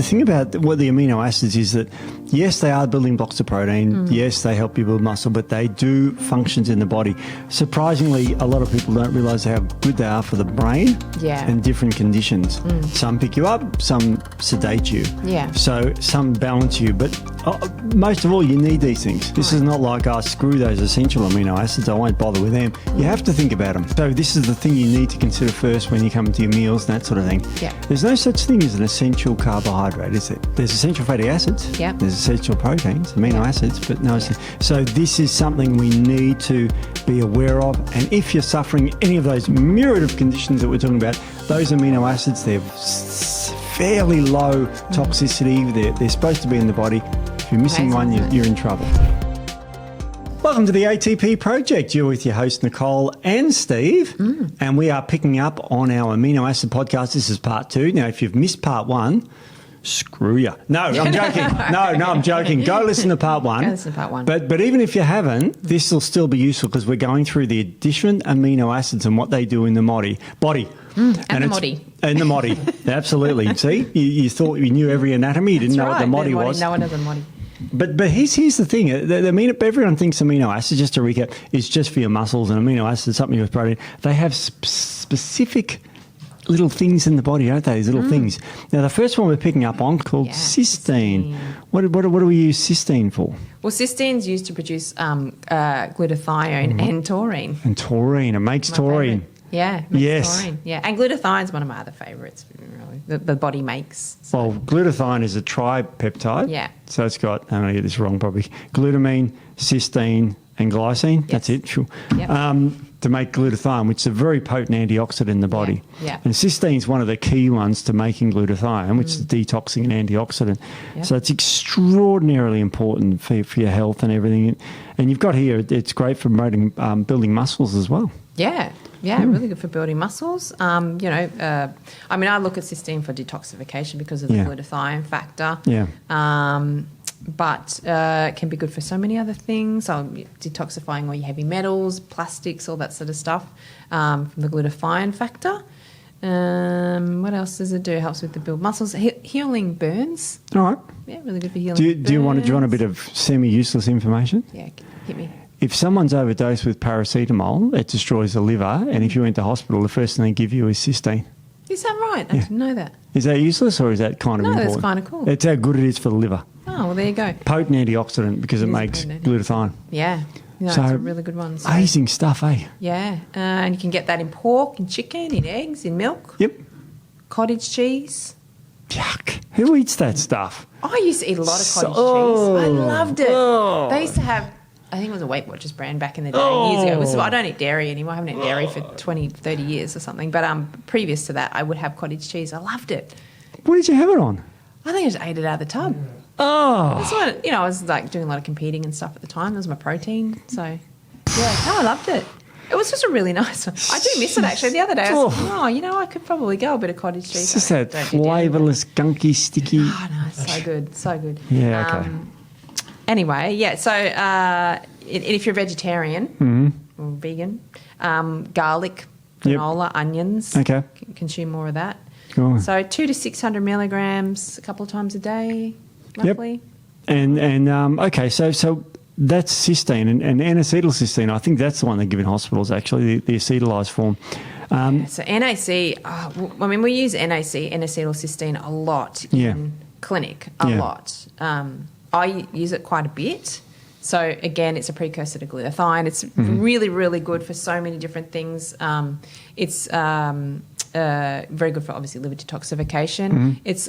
the thing about what the amino acids is that, yes, they are building blocks of protein. Yes, they help you build muscle, but they do functions in the body. Surprisingly, a lot of people don't realise how good they are for the brain and different conditions. Some pick you up, some sedate you. Yeah. So some balance you. But most of all, you need these things. This is not like, screw those essential amino acids, I won't bother with them. You have to think about them. So this is the thing you need to consider first when you come to your meals and that sort of thing. Yeah. There's no such thing as an essential carbohydrate, is there? There's essential fatty acids. Yeah. There's essential proteins, amino acids, but no. So this is something we need to be aware of. And if you're suffering any of those myriad of conditions that we're talking about, those amino acids, they're fairly low toxicity. They're supposed to be in the body. If you're missing one, you're in trouble. Welcome to the ATP Project. You're with your host, Nicole and Steve, and we are picking up on our amino acid podcast. This is part 2. Now, if you've missed part 1, screw you. No, I'm joking. No, I'm joking. Go listen to part 1. Go listen to part 1. But even if you haven't, this will still be useful because we're going through the different amino acids and what they do in the body. And the MODY. Absolutely. See, you thought you knew every anatomy. You didn't know what the MODY was. No one knows the MODY. But here's the thing. Everyone thinks amino acids, just to recap, is just for your muscles, and amino acids, something with protein. They have specific little things in the body, don't they? These little things. Now, the first one we're picking up on called cysteine. What do we use cysteine for? Well, cysteine is used to produce glutathione and taurine. And taurine. It makes taurine. Favorite. Yeah, taurine. Yeah, and glutathione is one of my other favourites, really, the body makes. So. Well, glutathione is a tripeptide. Yeah. So it's got, I'm going to get this wrong probably, glutamine, cysteine and glycine. Yes. That's it, sure. Yep. To make glutathione, which is a very potent antioxidant in the body. Yeah. And cysteine is one of the key ones to making glutathione, which is a detoxing and antioxidant. Yep. So it's extraordinarily important for your health and everything. And you've got here, it's great for promoting building muscles as well. Yeah. Yeah, really good for building muscles. I look at cysteine for detoxification because of the glutathione factor. Yeah. But it can be good for so many other things. Detoxifying all your heavy metals, plastics, all that sort of stuff from the glutathione factor. What else does it do? It helps with the build muscles. Healing burns. All right. Yeah, really good for healing burns. Do you want a bit of semi-useless information? Yeah, hit me. If someone's overdosed with paracetamol, it destroys the liver, and if you went to hospital, the first thing they give you is cysteine. Is that right? I didn't know that. Is that useless or is that kind of important? No, that's kind of cool. It's how good it is for the liver. Oh, well, there you go. Potent antioxidant because it makes glutathione. Yeah. No, so it's a really good one. So. Amazing stuff, eh? Yeah. And you can get that in pork, in chicken, in eggs, in milk. Yep. Cottage cheese. Yuck. Who eats that stuff? I used to eat a lot of cottage cheese. I loved it. They used to have, I think it was a Weight Watchers brand back in the day, years ago. I don't eat dairy anymore. I haven't eaten dairy for 20, 30 years or something. But previous to that, I would have cottage cheese. I loved it. What did you have it on? I think I just ate it out of the tub. Oh. That's what, I was like doing a lot of competing and stuff at the time. That was my protein. So, yeah, I loved it. It was just a really nice one. I do miss it, actually. The other day, I was like, I could probably go a bit of cottage cheese. It's just that flavourless, gunky, sticky. Oh, no, so good, so good. Yeah, okay. Anyway, yeah, so if you're vegetarian or vegan, garlic, canola, onions, consume more of that. Cool. So 200 to 600 milligrams a couple of times a day, roughly. Yep. So that's cysteine and N-acetylcysteine. I think that's the one they give in hospitals, actually, the acetylised form. So NAC, we use NAC, N-acetylcysteine, a lot in clinic, a lot. I use it quite a bit. So, again, it's a precursor to glutathione. It's really, really good for so many different things. It's very good for, obviously, liver detoxification. It's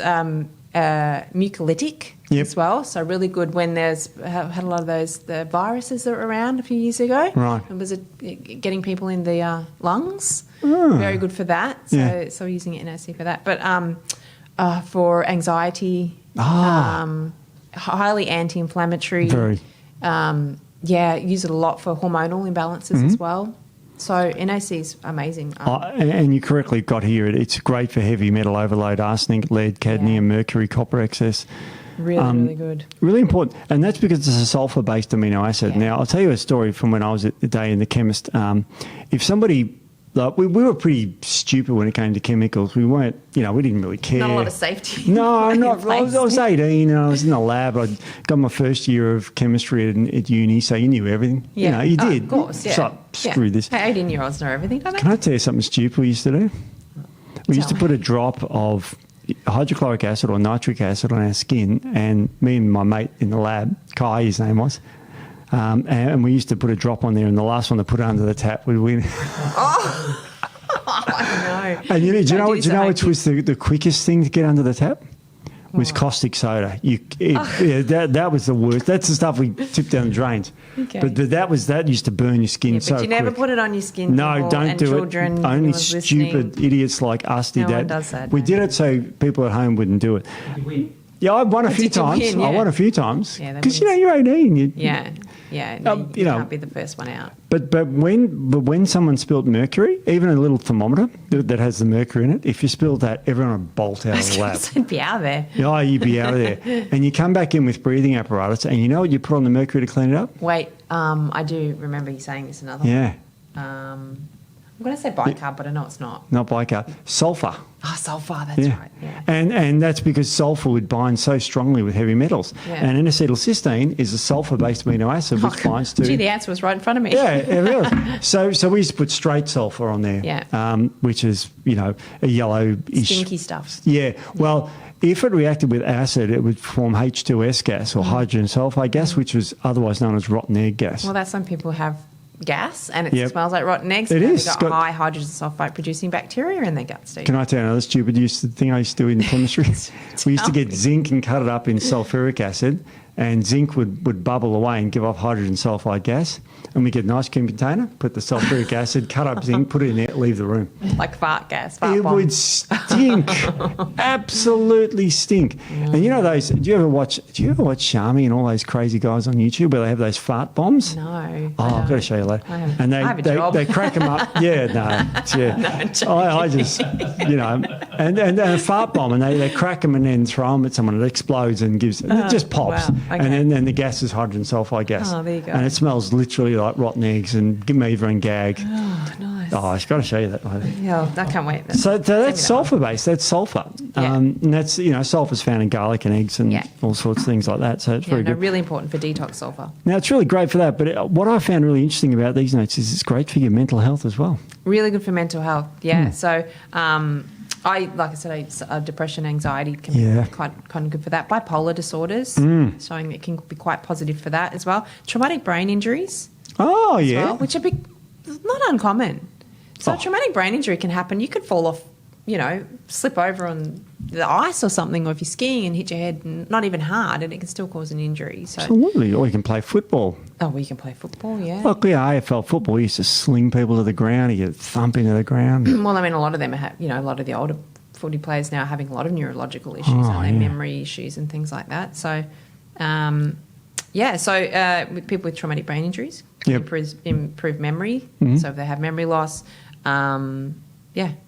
mucolytic as well, so really good when there's had a lot of the viruses that were around a few years ago. Right. And was it getting people in the lungs? Very good for that. So using it in NAC for that. But for anxiety, highly anti-inflammatory. Very. Use it a lot for hormonal imbalances as well. So NAC is amazing. And you correctly got here, it's great for heavy metal overload, arsenic, lead, cadmium, mercury, copper excess. Really good. Really important. And that's because it's a sulfur-based amino acid. Now, I'll tell you a story from when I was at the day in the chemist. If somebody like we were pretty stupid when it came to chemicals. We weren't, we didn't really care. Not a lot of safety. No, not. I was 18 and I was in the lab. I got my first year of chemistry at uni, so you knew everything. Yeah. You did. Of course, yeah. It's like, screw this. Hey, 18-year-olds know everything, don't they? Can I tell you something stupid we used to do? We used to Tell put a drop of hydrochloric acid or nitric acid on our skin, and me and my mate in the lab, Kai, his name was, and we used to put a drop on there, and the last one to put it under the tap would win. Oh, I know. And do you know which was the quickest thing to get under the tap? Was caustic soda. That was the worst. That's the stuff we tipped down the drains. Okay. But that used to burn your skin so But you never quick. put it on your skin. No, don't and do children, it. Only listening. stupid idiots like us did No that. one does that, We no. did it so people at home wouldn't do it. Yeah, I won a few Did you times. win? Yeah. I won a few times Yeah, that because means- you're 18. Yeah. No, you you know. can't be the first one out. But when someone spilled mercury, even a little thermometer that has the mercury in it, if you spilled that, everyone would bolt out of the lab. I'd be out there. Oh, you'd be out of there. And you come back in with breathing apparatus, and you know what you put on the mercury to clean it up? Wait, I do remember you saying this another Yeah, one. I'm going to say bicarb, but I know it's not. not bicarb. Sulfur. Oh, sulfur, that's Yeah. right. Yeah. And that's because sulfur would bind so strongly with heavy metals. Yeah. And N-acetylcysteine is a sulfur-based amino acid which binds to... Gee, the answer was right in front of me. Yeah, it is. So we used to put straight sulfur on there, Yeah. which is, a yellowish... Stinky stuff. Yeah, well, if it reacted with acid, it would form H2S gas or hydrogen sulfide gas, which was otherwise known as rotten egg gas. Well, that's some people have gas and it Yep. smells like rotten eggs. It and is. They've got high hydrogen sulfide producing bacteria in their guts, Steve. Can I tell you another stupid thing I used to do in chemistry? We used to get me. zinc and cut it up in sulfuric acid, and zinc would bubble away and give off hydrogen sulfide gas. And we get an ice cream container, put the sulfuric acid, cut up zinc, put it in there, leave the room. Like fart gas. It Bomb. would stink, absolutely stink. And you know those? Do you ever watch Shami and all those crazy guys on YouTube where they have those fart bombs? No. Oh, I've got to show you later. I have- And I have a job. they crack them up. Yeah, I just, and a fart bomb, and they crack them and then throw them at someone. It explodes and gives, it just pops. wow, okay. And then the gas is hydrogen sulfide gas. Oh, there you go. And it smells literally like rotten eggs and meaver and gag. Oh, nice. Oh, I've got to show you that later. Yeah, I can't wait. So that's sulfur based. That's sulfur, Yeah. and that's sulfur's found in garlic and eggs and Yeah. all sorts of things like that. So it's very good. Really important for detox sulfur. Now it's really great for that. But what I found really interesting about these notes is it's great for your mental health as well. Really good for mental health. Yeah. So, like I said, depression, anxiety can Yeah. be kind of good for that. Bipolar disorders, showing it can be quite positive for that as well. Traumatic brain injuries, Oh as yeah, well, which are not uncommon. So, Oh. a traumatic brain injury can happen. You could fall off, slip over on the ice or something, or if you're skiing and hit your head, and not even hard, and it can still cause an injury. So, absolutely. Or you can play football. we can play football, yeah. Like AFL football, you used to sling people to the ground. You get thump into the ground. Well, I mean, a lot of them are, a lot of the older footy players now are having a lot of neurological issues, aren't they? yeah. Memory issues and things like that. So, with people with traumatic brain injuries, can Yep. improve memory. So if they have memory loss,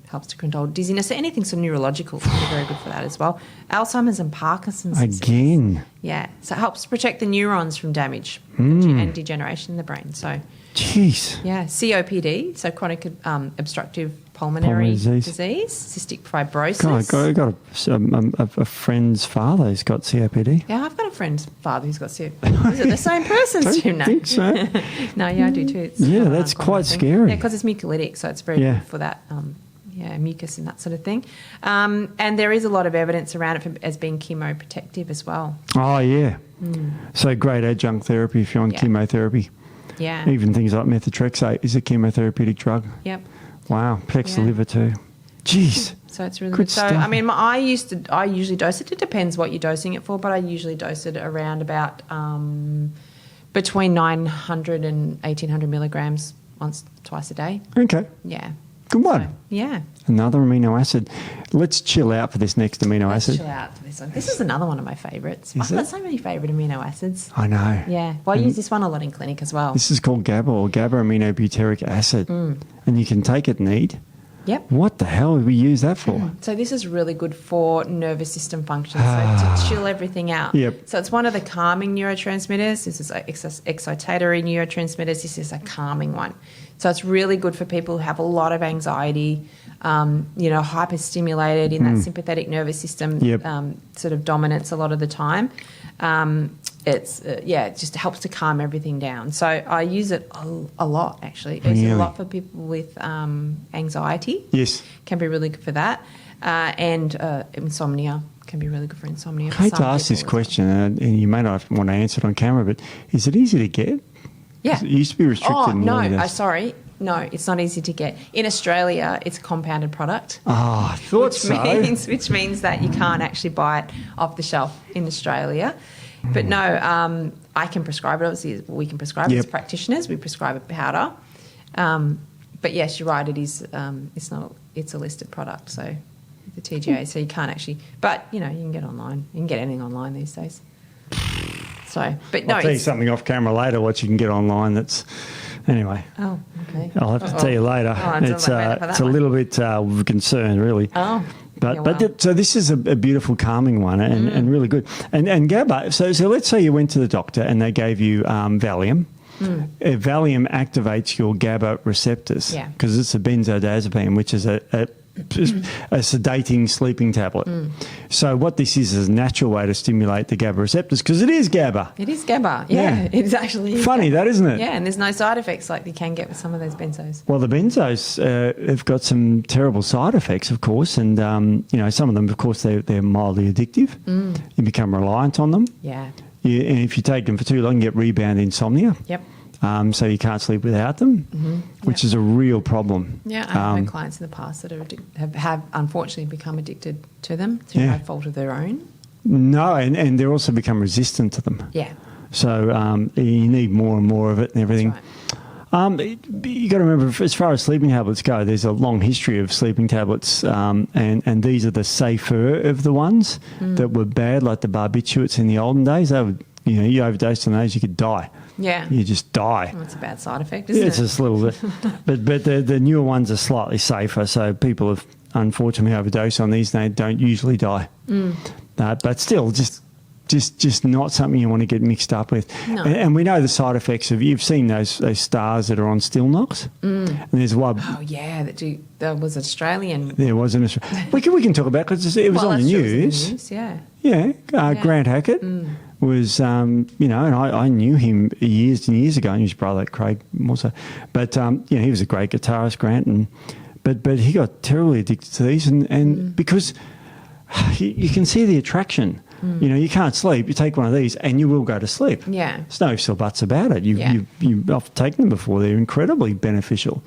helps to control dizziness. So anything so neurological can be very good for that as well. Alzheimer's and Parkinson's disease. Again. Yeah, so it helps protect the neurons from damage and degeneration in the brain. So, Jeez. yeah, COPD, so chronic obstructive pulmonary disease, cystic fibrosis. God, I got a friend's father who's got COPD. Yeah, I've got a friend's father who's got COPD. Is it the same person? Don't No. think so. No, yeah, I do too. It's Yeah, not an that's uncommon quite thing. scary. Yeah, because it's mucolytic, so it's very Yeah. good for that. Mucus and that sort of thing. And there is a lot of evidence around it as being chemoprotective as well. Oh, yeah. So great adjunct therapy if you're on Yeah. chemotherapy. Yeah. Even things like methotrexate is a chemotherapeutic drug. Yep. Wow. Protects the Yeah. liver too. Jeez. So it's really Good good. So stuff. I mean, I usually dose it. It depends what you're dosing it for, but I usually dose it around about between 900 and 1800 milligrams twice a day. Okay. Yeah. Good one. So, yeah. Another amino acid. Let's chill out for this next amino Let's acid. chill out for this one. This is another one of my favourites. Is I've got it? so many favourite amino acids. I know. Yeah. Well, I use this one a lot in clinic as well. This is called GABA or Gamma-aminobutyric acid. And you can take it neat Yep. What the hell would we use that for? So this is really good for nervous system function, so to chill everything out. Yep. So it's one of the calming neurotransmitters. This is excitatory neurotransmitters. This is a calming one. So it's really good for people who have a lot of anxiety, hyperstimulated in that sympathetic nervous system sort of dominance a lot of the time. It just helps to calm everything down. So I use it a lot, actually. I use it a lot for people with anxiety. Yes. Can be really good for that. And insomnia can be really good for insomnia. I hate to ask this question, and you may not want to answer it on camera, but is it easy to get? Yeah. It used to be restricted. Oh, no. Sorry. No, it's not easy to get. In Australia, it's a compounded product. Oh, I thought Which means that you can't actually buy it off the shelf in Australia. But no, I can prescribe it. Obviously, we can prescribe it as practitioners. We prescribe a powder. But yes, you're right. It is. It's a listed product. So the TGA. So you can't actually. But you can get online. You can get anything online these days. So, but no. I'll tell you something off camera later. What you can get online. That's anyway. Oh, okay. I'll have to tell you later. It's a little bit of a concern, really. Oh. So this is a beautiful calming one and really good. And GABA, so let's say you went to the doctor and they gave you Valium. Valium activates your GABA receptors because it's a benzodiazepine, which is a sedating sleeping tablet. So what this is a natural way to stimulate the GABA receptors because it is GABA. It is GABA, yeah. It's actually funny, that, isn't it? Yeah, and there's no side effects like you can get with some of those benzos. Well, the benzos have got some terrible side effects, of course, and some of them, of course, they're mildly addictive. You become reliant on them. Yeah. And if you take them for too long, you get rebound insomnia. Yep. So you can't sleep without them, which is a real problem. Yeah, I've had clients in the past that have unfortunately become addicted to them through no fault of their own. No, and they also become resistant to them. Yeah. So you need more and more of it and everything. That's right. You got to remember, as far as sleeping tablets go, there's a long history of sleeping tablets, and these are the safer of the ones that were bad, like the barbiturates in the olden days. They would, you overdosed on those, you could die. Yeah. You just die. Well, it's a bad side effect, isn't it? It's just a little bit. But the newer ones are slightly safer, so people have unfortunately overdosed on these. They don't usually die. But still, just not something you want to get mixed up with. No. And we know the side effects of, you've seen those stars that are on Stilnox. And there's one. Oh, yeah, that was Australian. There was an Australian. We can talk about because it was on the news. Yeah. Grant Hackett was, and I knew him years and years ago. I knew his brother, Craig, also. But, he was a great guitarist, Grant. But he got terribly addicted to these. And because you can see the attraction. You can't sleep. You take one of these and you will go to sleep. Yeah. There's no ifs or buts about it. I've taken them before. They're incredibly beneficial.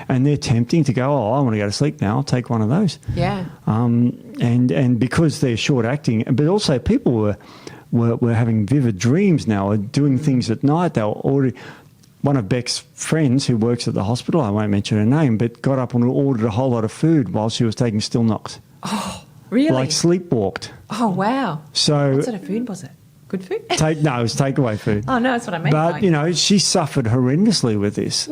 And they're tempting to go, I want to go to sleep now. I'll take one of those. Yeah. And because they're short acting, but also people were having vivid dreams now, or doing things at night. They were already. One of Beck's friends who works at the hospital, I won't mention her name, but got up and ordered a whole lot of food while she was taking Stilnox. Oh, really? Like sleepwalked. Oh, wow. So what sort of food was it? Good food? No, it was takeaway food. Oh, no, that's what I mean. But, she suffered horrendously with this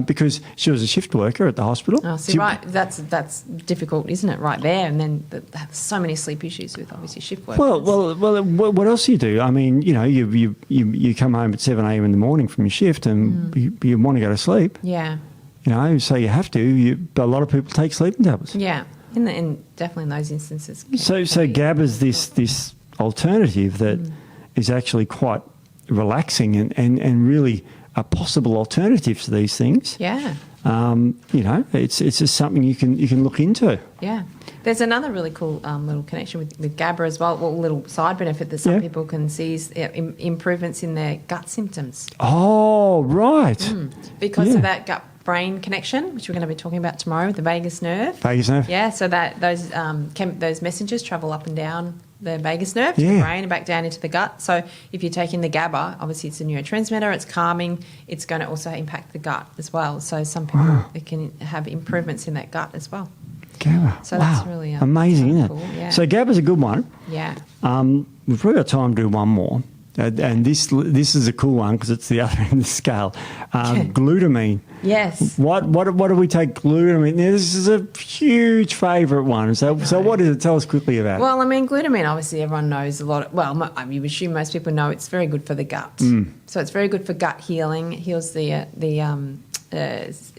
because she was a shift worker at the hospital. Oh, see, right. That's difficult, isn't it, right there? And then they have so many sleep issues with, obviously, shift workers. Well, what else do you do? I mean, you come home at 7 a.m. in the morning from your shift and you want to go to sleep. Yeah. So you have to. But a lot of people take sleeping tablets. Yeah, and definitely in those instances. So GABA's this alternative that is actually quite relaxing and really a possible alternative to these things. Yeah. It's just something you can look into. Yeah. There's another really cool little connection with GABA as well, a little side benefit that some people can see is improvements in their gut symptoms. Oh, right. Because of that gut-brain connection, which we're going to be talking about tomorrow with the vagus nerve. Vagus nerve. Yeah, so that those messengers travel up and down the vagus nerve to the brain and back down into the gut. So if you're taking the GABA, obviously it's a neurotransmitter, it's calming, it's going to also impact the gut as well. So some people it can have improvements in that gut as well. GABA. So that's really amazing, isn't it? Cool. Yeah. So GABA's a good one. Yeah. We've probably got time to do one more. and this is a cool one because it's the other end of the scale. Glutamine. Yes. What do we take glutamine? Now, this is a huge favourite one. So what is it? Tell us quickly about it. Well, I mean, glutamine, obviously everyone knows a lot. I mean, you assume most people know it's very good for the gut. So it's very good for gut healing. It heals the here's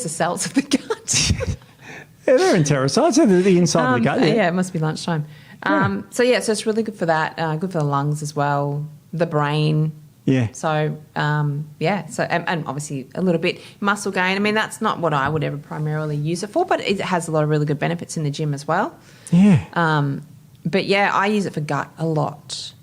the cells of the gut. Yeah, they're enterocytes. They're the inside of the gut. Yeah, it must be lunchtime. So it's really good for that. Good for the lungs as well, the brain. Yeah. So, and obviously a little bit muscle gain. I mean, that's not what I would ever primarily use it for, but it has a lot of really good benefits in the gym as well. Yeah. But yeah, I use it for gut a lot.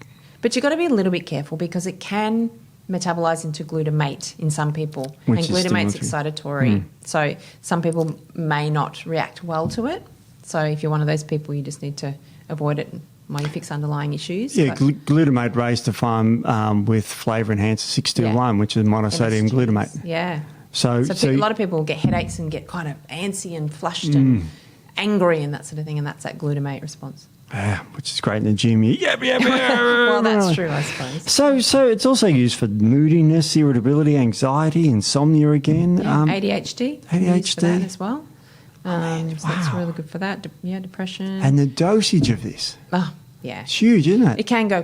But you've got to be a little bit careful because it can metabolize into glutamate in some people. Which and glutamate's excitatory. So some people may not react well to it. So if you're one of those people, you just need to avoid it while you fix underlying issues. Yeah, glutamate raised to farm with flavour enhancer 621, which is monosodium glutamate. Yeah. So a lot of people get headaches and get kind of antsy and flushed and angry and that sort of thing, and that's that glutamate response. Which is great in the gym. Well, that's true, I suppose. So it's also used for moodiness, irritability, anxiety, insomnia again. ADHD. ADHD. For that as well. So that's really good for that. Depression. And the dosage of this. Oh, yeah. It's huge, isn't it? You can go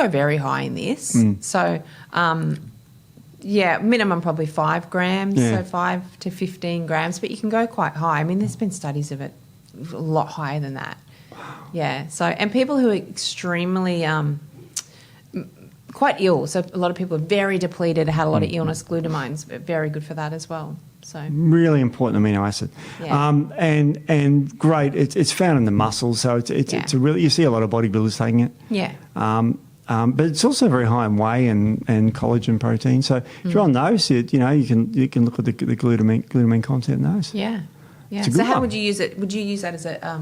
very high in this. So, minimum probably 5 grams, so 5 to 15 grams, but you can go quite high. I mean, there's been studies of it a lot higher than that. Yeah. So, and people who are extremely quite ill. So a lot of people are very depleted, had a lot of illness. Glutamine's very good for that as well. So really important amino acid. Yeah. And great. It's found in the muscles, so it's a really, you see a lot of bodybuilders taking it. Yeah. But it's also very high in whey and collagen protein. So if you're on those, you can look at the glutamine content in those. Yeah. Yeah. It's a So good how one. would you use it? Would you use that as a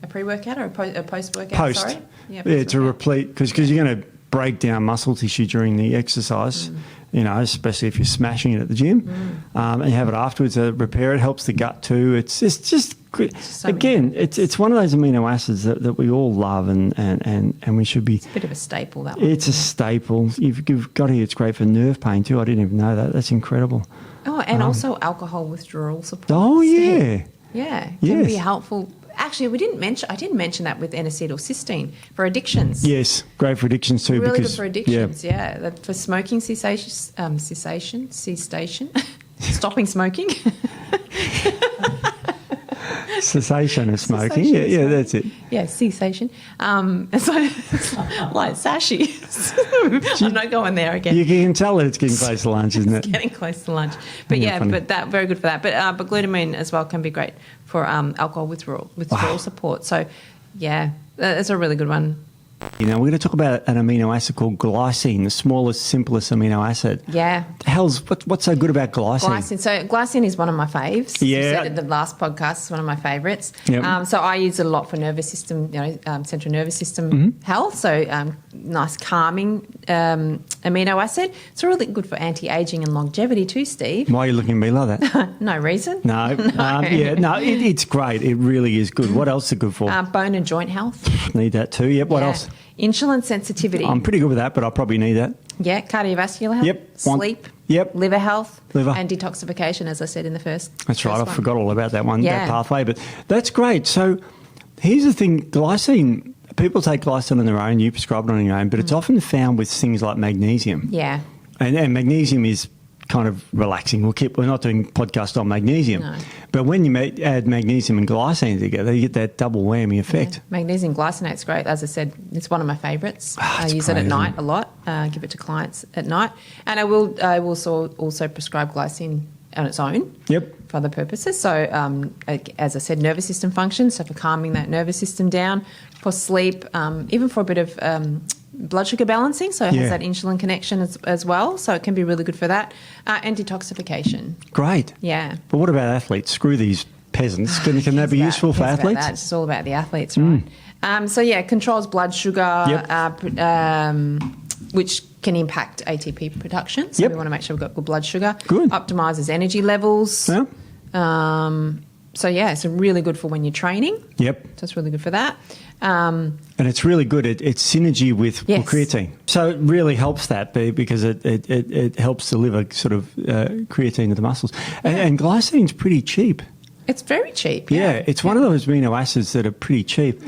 pre-workout or a post-workout? Post. Sorry? Yeah, to replete, because you're going to break down muscle tissue during the exercise, especially if you're smashing it at the gym. And you have it afterwards to repair it, helps the gut too. It's just again, it's one of those amino acids that we all love and we should be. It's a bit of a staple, that one. It's a staple. You've got here, it's great for nerve pain too. I didn't even know that. That's incredible. Oh, and also alcohol withdrawal support. Oh, yeah. Yeah, can be helpful. Actually, I didn't mention that with N-acetylcysteine for addictions. Yes, great for addictions too. Really because, good for addictions, yeah. For smoking cessation, stopping smoking. Cessation of smoking. Yeah, that's it. Yeah, cessation. It's like sashi. I'm not going there again. You can tell that it's getting close to lunch, isn't it? It's getting close to lunch. But but that very good for that. But glutamine as well can be great for alcohol withdrawal support. So, yeah, that's a really good one. We're going to talk about an amino acid called glycine, the smallest, simplest amino acid. Yeah. What's so good about glycine? Glycine. So glycine is one of my faves. Yeah. You said in the last podcast, it's one of my favourites. Yep. So I use it a lot for nervous system, central nervous system health. So nice calming amino acid. It's really good for anti-aging and longevity too, Steve. Why are you looking at me like that? No reason. No. It's great. It really is good. What else is it good for? Bone and joint health. Need that too. Yep. What else? Insulin sensitivity. I'm pretty good with that, but I probably need that. Yeah, cardiovascular health. Yep. Sleep. Yep. Liver health. And detoxification, as I said in the first. That's right. I forgot all about that one, Yeah. that pathway. But that's great. So here's the thing. Glycine, people take glycine on their own. You prescribe it on your own, but it's often found with things like magnesium. Yeah. And magnesium is kind of relaxing. We're not doing podcast on magnesium. No. But when you add magnesium and glycine together, you get that double whammy effect. Yeah. Magnesium glycinate's great. As I said, it's one of my favourites. I use it at night a lot. Give it to clients at night. And I will also prescribe glycine on its own. Yep. For other purposes. So, as I said, nervous system function. So for calming that nervous system down, for sleep, even for a bit of blood sugar balancing. So it has that insulin connection as well. So it can be really good for that. And detoxification. Great. Yeah. But what about athletes? Screw these peasants. Can that be useful for athletes? It's all about the athletes, right? Controls blood sugar, which can impact ATP production. So we want to make sure we've got good blood sugar. Good. Optimises energy levels. Yeah. yeah, it's really good for when you're training. Yep. So it's really good for that. And it's really good. It's synergy with creatine. So it really helps that because it helps deliver sort of creatine to the muscles. And glycine's pretty cheap. It's very cheap. Yeah, it's one of those amino acids that are pretty cheap.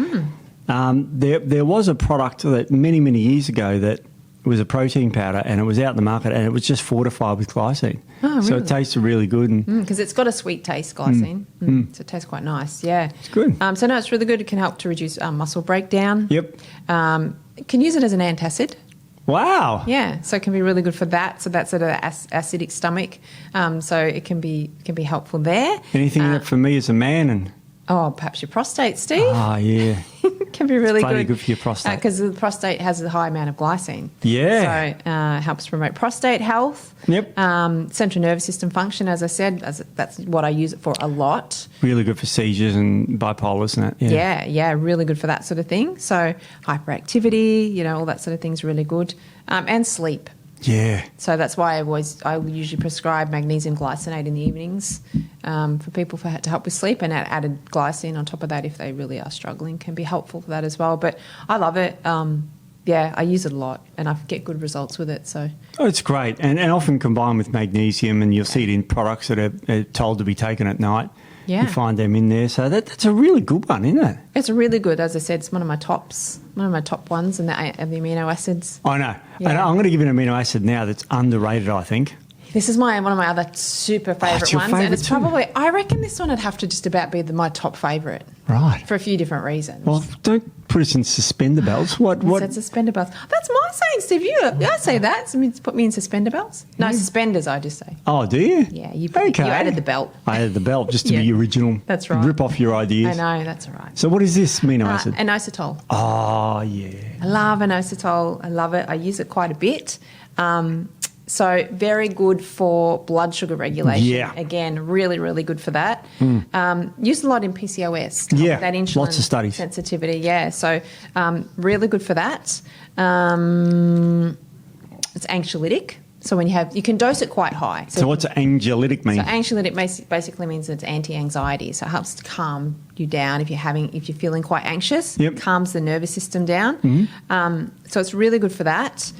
There was a product that many years ago that was a protein powder, and it was out in the market, and it was just fortified with glycine. Oh, really? So it tasted really good. Because it's got a sweet taste, glycine. So it tastes quite nice, yeah. It's good. So no, it's really good. It can help to reduce muscle breakdown. Yep. Can use it as an antacid. Wow. Yeah, so it can be really good for that. So that's at an acidic stomach. So it can be helpful there. Anything that for me as a man and... Oh, perhaps your prostate, Steve. Oh, yeah. Can be really good for your prostate. Because the prostate has a high amount of glycine. Yeah. So helps promote prostate health. Yep. Central nervous system function, as I said, that's what I use it for a lot. Really good for seizures and bipolar, isn't it? Yeah, really good for that sort of thing. So hyperactivity, all that sort of thing is really good. And sleep. Yeah. So that's why I usually prescribe magnesium glycinate in the evenings for people to help with sleep, and added glycine on top of that if they really are struggling can be helpful for that as well. But I love it. I use it a lot and I get good results with it. So it's great, and often combined with magnesium, and you'll see it in products that are told to be taken at night. Yeah. You find them in there. So that's a really good one, isn't it? It's really good. As I said, it's one of my top ones in the amino acids. I know. Yeah. And I'm going to give you an amino acid now that's underrated, I think. This is one of my other super favourite it's your ones. favourite And it's too. probably, I reckon this one would have to just about be my top favourite. Right. For a few different reasons. Well, don't put us in suspender belts. What? Said suspender belts. That's my saying, Steve. I say that. So put me in suspender belts. No, suspenders, I just say. Oh, do you? Yeah, you Okay. added the belt. I added the belt just to Yeah. be original. That's right. Rip off your ideas. I know, that's all right. So what is this amino acid? Inositol. Oh, yeah. I love inositol. I love it. I use it quite a bit. So very good for blood sugar regulation. Yeah. Again, really, really good for that. Used a lot in PCOS. To help Yeah, that insulin lots of studies. sensitivity. Yeah, so really good for that. It's anxiolytic. So when you can dose it quite high. So what's anxiolytic mean? So anxiolytic basically means it's anti-anxiety. So it helps to calm you down if you're feeling quite anxious. Yep. Calms the nervous system down. So it's really good for that.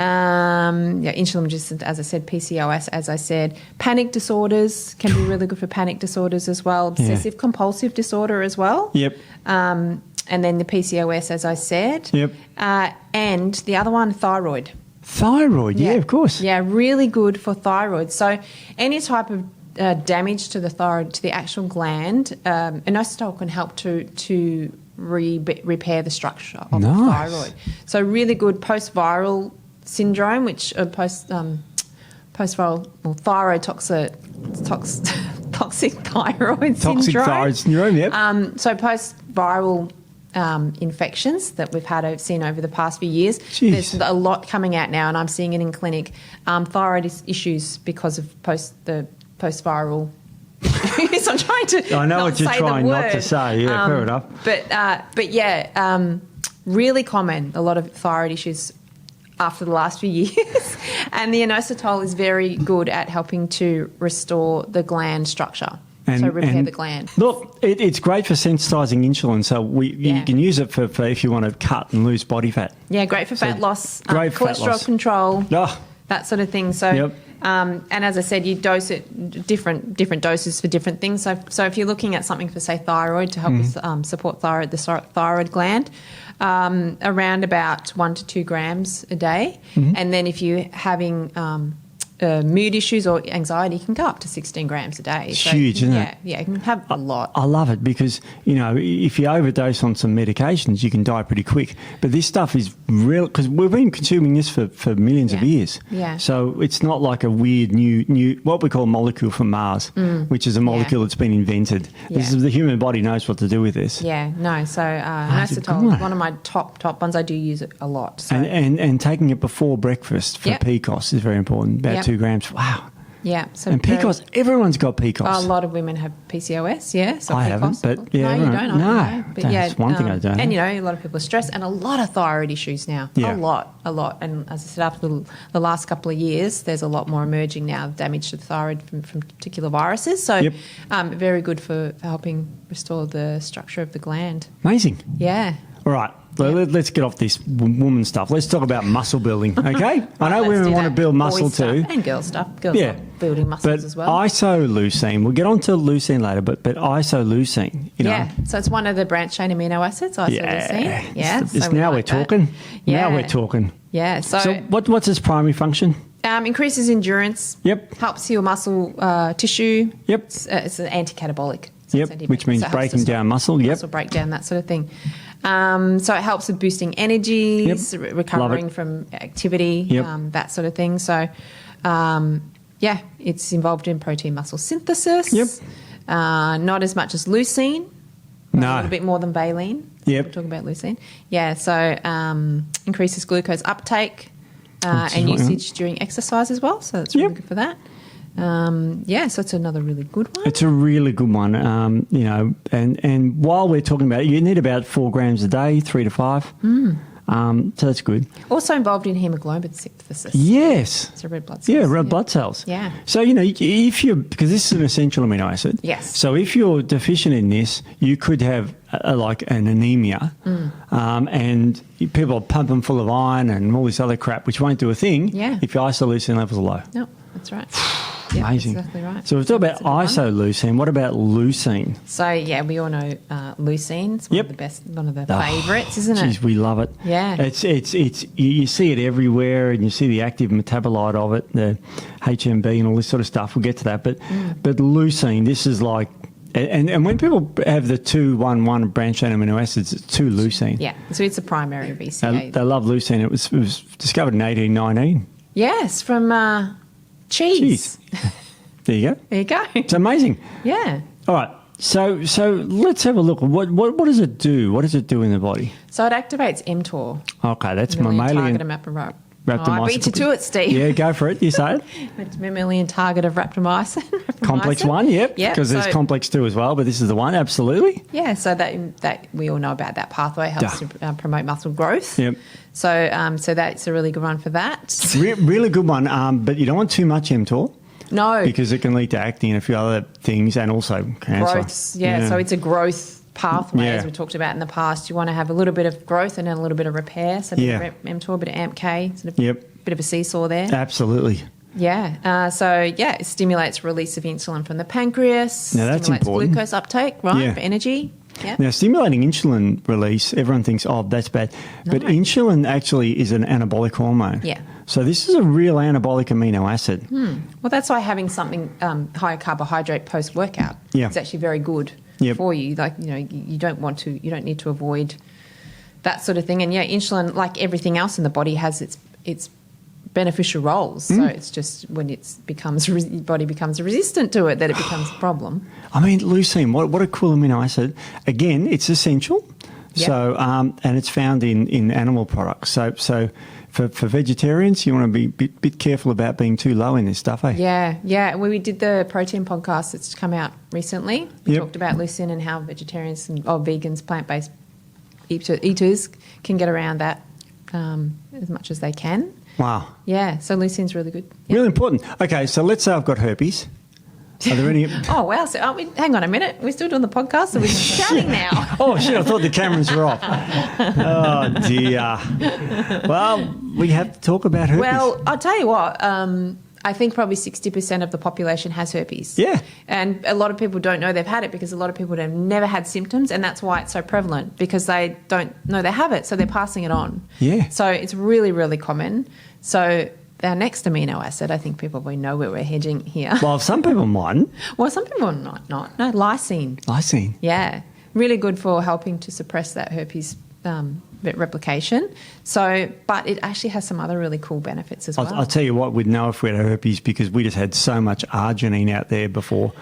Insulin resistant, as I said, PCOS, as I said. Panic disorders can be really good for panic disorders as well. Obsessive compulsive disorder as well. Yep. And then the PCOS, as I said. Yep. And the other one, thyroid. Thyroid, yeah, of course. Yeah, really good for thyroid. So any type of damage to the thyroid, to the actual gland, inositol can help to repair the structure of the thyroid. So really good post-viral syndrome, which post-viral thyroid toxic thyroid syndrome. Toxic thyroid syndrome, yep. So post-viral infections that we've seen over the past few years. Jeez. There's a lot coming out now, and I'm seeing it in clinic. Thyroid issues because of post-viral issues. I'm trying to. I know not what you're say trying the not word. to say. Yeah, fair enough. But yeah, really common. A lot of thyroid issues after the last few years, and the inositol is very good at helping to restore the gland structure. So repair the gland. Look, it's great for sensitising insulin. So you can use it for if you want to cut and lose body fat. Yeah, great for fat loss, great for fat cholesterol loss. control, Oh. that sort of thing. So, Yep. and as I said, you dose it different doses for different things. So if you're looking at something for, say, thyroid to help with, support the thyroid gland, around about 1 to 2 grams a day. And then if you're having mood issues or anxiety, can go up to 16 grams a day. It's huge, isn't it? Yeah, you can have a lot. I love it because, if you overdose on some medications, you can die pretty quick. But this stuff is real because we've been consuming this for millions of years. Yeah. So it's not like a weird new what we call molecule from Mars, which is a molecule that's been invented. Yeah. The human body knows what to do with this. Yeah, no. So it's a good inositol one. is one of my top ones. I do use it a lot. So. And taking it before breakfast for Yep. PCOS is very important. About Yep. 2 grams. Wow. Yeah. So And PCOS, everyone's got PCOS. a lot of women have PCOS, yeah. So I PCOS. haven't, but yeah, no, you don't. no, But yeah, that's one thing I don't. And a lot of people are stressed, and a lot of thyroid issues now. Yeah. A lot. And as I said, after the last couple of years, there's a lot more emerging now, damage to the thyroid from particular viruses. So, very good for helping restore the structure of the gland. Amazing. Yeah. All right. Let's get off this woman stuff. Let's talk about muscle building, okay? I know women want to build muscle too. And girl stuff. Girls love building muscles as well. Isoleucine, we'll get on to leucine later, but Isoleucine, Yeah, so it's one of the branched-chain amino acids, Isoleucine. Yeah. So now we're talking. Yeah. Now we're talking. Yeah. So what's its primary function? Increases endurance. Yep. Helps heal muscle tissue. Yep. It's an anti-catabolic. So which means breaking down muscle. Muscle breakdown, that sort of thing. So it helps with boosting energies, recovering from activity, that sort of thing. So, it's involved in protein muscle synthesis. Yep. Not as much as leucine. No. A little bit more than valine. Yep. We're talking about leucine. Yeah, so increases glucose uptake and usage during exercise as well. So that's really good for that. So it's another really good one. It's a really good one, and while we're talking about it, you need about 4 grams a day, 3 to 5. So that's good. Also involved in hemoglobin synthesis. Yes. So red blood cells. Yeah, red blood cells. Yeah. So, because this is an essential amino acid. Yes. So if you're deficient in this, you could have like an anemia, and people are pumping full of iron and all this other crap, which won't do a thing if your isoleucine levels are low. No, that's right. Amazing. Exactly right. So we've talked about isoleucine. What about leucine? So we all know leucine. It's one of the best, one of the favourites, isn't it? Geez, we love it. Yeah. It's you see it everywhere, and you see the active metabolite of it, the HMB and all this sort of stuff. We'll get to that, but leucine, this is like. And when people have the 2,1,1 branched-chain amino acids, it's 2-leucine. Yeah, so it's a primary BCA. They love leucine. It was discovered in 1819. Yes, from cheese. There you go. There you go. It's amazing. Yeah. All right. So let's have a look. What does it do? What does it do in the body? So it activates mTOR. Okay, that's mammalian. I beat you to it, Steve. Yeah, go for it. You say it. It's mammalian target of rapamycin. Complex 1, yep. Because there's complex 2 as well, but this is the one, absolutely. Yeah, so that we all know about that pathway, helps to promote muscle growth. Yep. So that's a really good one for that. Really good one, but you don't want too much mTOR. No. Because it can lead to acne and a few other things, and also cancer. Growth, yeah. So it's a growth pathway, as we talked about in the past. You want to have a little bit of growth and then a little bit of repair. So a bit of mTOR, a bit of AMP-K, sort of bit of a seesaw there. Absolutely. Yeah. It stimulates release of insulin from the pancreas. Now that's stimulates important. Glucose uptake, right, for energy. Yeah. Now, stimulating insulin release, everyone thinks, that's bad. But insulin actually is an anabolic hormone. Yeah. So this is a real anabolic amino acid. Well, that's why having something high carbohydrate post-workout is actually very good for you. Like, you don't need to avoid that sort of thing. And insulin, like everything else in the body, has its beneficial roles. So it's just when your body becomes resistant to it that it becomes a problem. I mean, leucine, what a cool amino acid. Again, it's essential. Yep. So, and it's found in animal products. So for vegetarians, you want to be a bit careful about being too low in this stuff, eh? Yeah. We did the protein podcast that's come out recently. We talked about leucine and how vegetarians or vegans, plant-based eaters can get around that as much as they can. Wow. Yeah, so leucine's really good. Yeah. Really important. Okay, so let's say I've got herpes. Are there any... Oh, wow. So hang on a minute. We're still doing the podcast, so we're chatting now. Oh, shit. I thought the cameras were off. Oh, dear. Well, we have to talk about herpes. Well, I'll tell you what. I think probably 60% of the population has herpes. Yeah. And a lot of people don't know they've had it because a lot of people have never had symptoms, and that's why it's so prevalent, because they don't know they have it, so they're passing it on. Yeah. So it's really, really common. So our next amino acid, I think people probably know where we're heading here. Well, some people might. Well, some people not. No, lysine. Lysine. Yeah. Really good for helping to suppress that herpes replication. So, but it actually has some other really cool benefits as well. I'll tell you what, we'd know if we had herpes because we just had so much arginine out there before.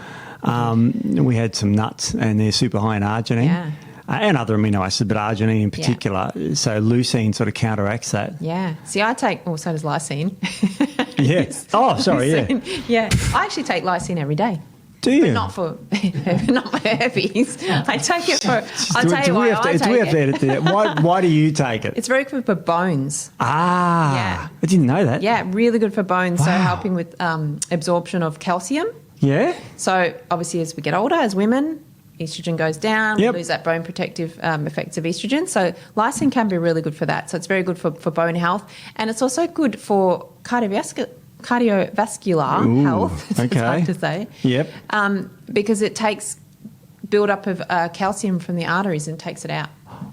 We had some nuts and they're super high in arginine. Yeah. and other amino acids, but arginine in particular. So leucine sort of counteracts that. Yeah. See, I take, so does lysine. Yes. Oh, sorry, lysine. Yeah. I actually take lysine every day. Do you? But not for herpes. I take it for, I'll tell you why I take it. Do we have to edit that? Why do you take it? It's very good for bones. Ah. Yeah. I didn't know that. Yeah, really good for bones. Wow. So helping with absorption of calcium. Yeah? So obviously as we get older, as women, estrogen goes down, Yep. we lose that bone protective effects of estrogen. So lysine can be really good for that. So it's very good for bone health. And it's also good for cardiovascular health, it's hard to say. Yep. Because it takes build-up of calcium from the arteries and takes it out.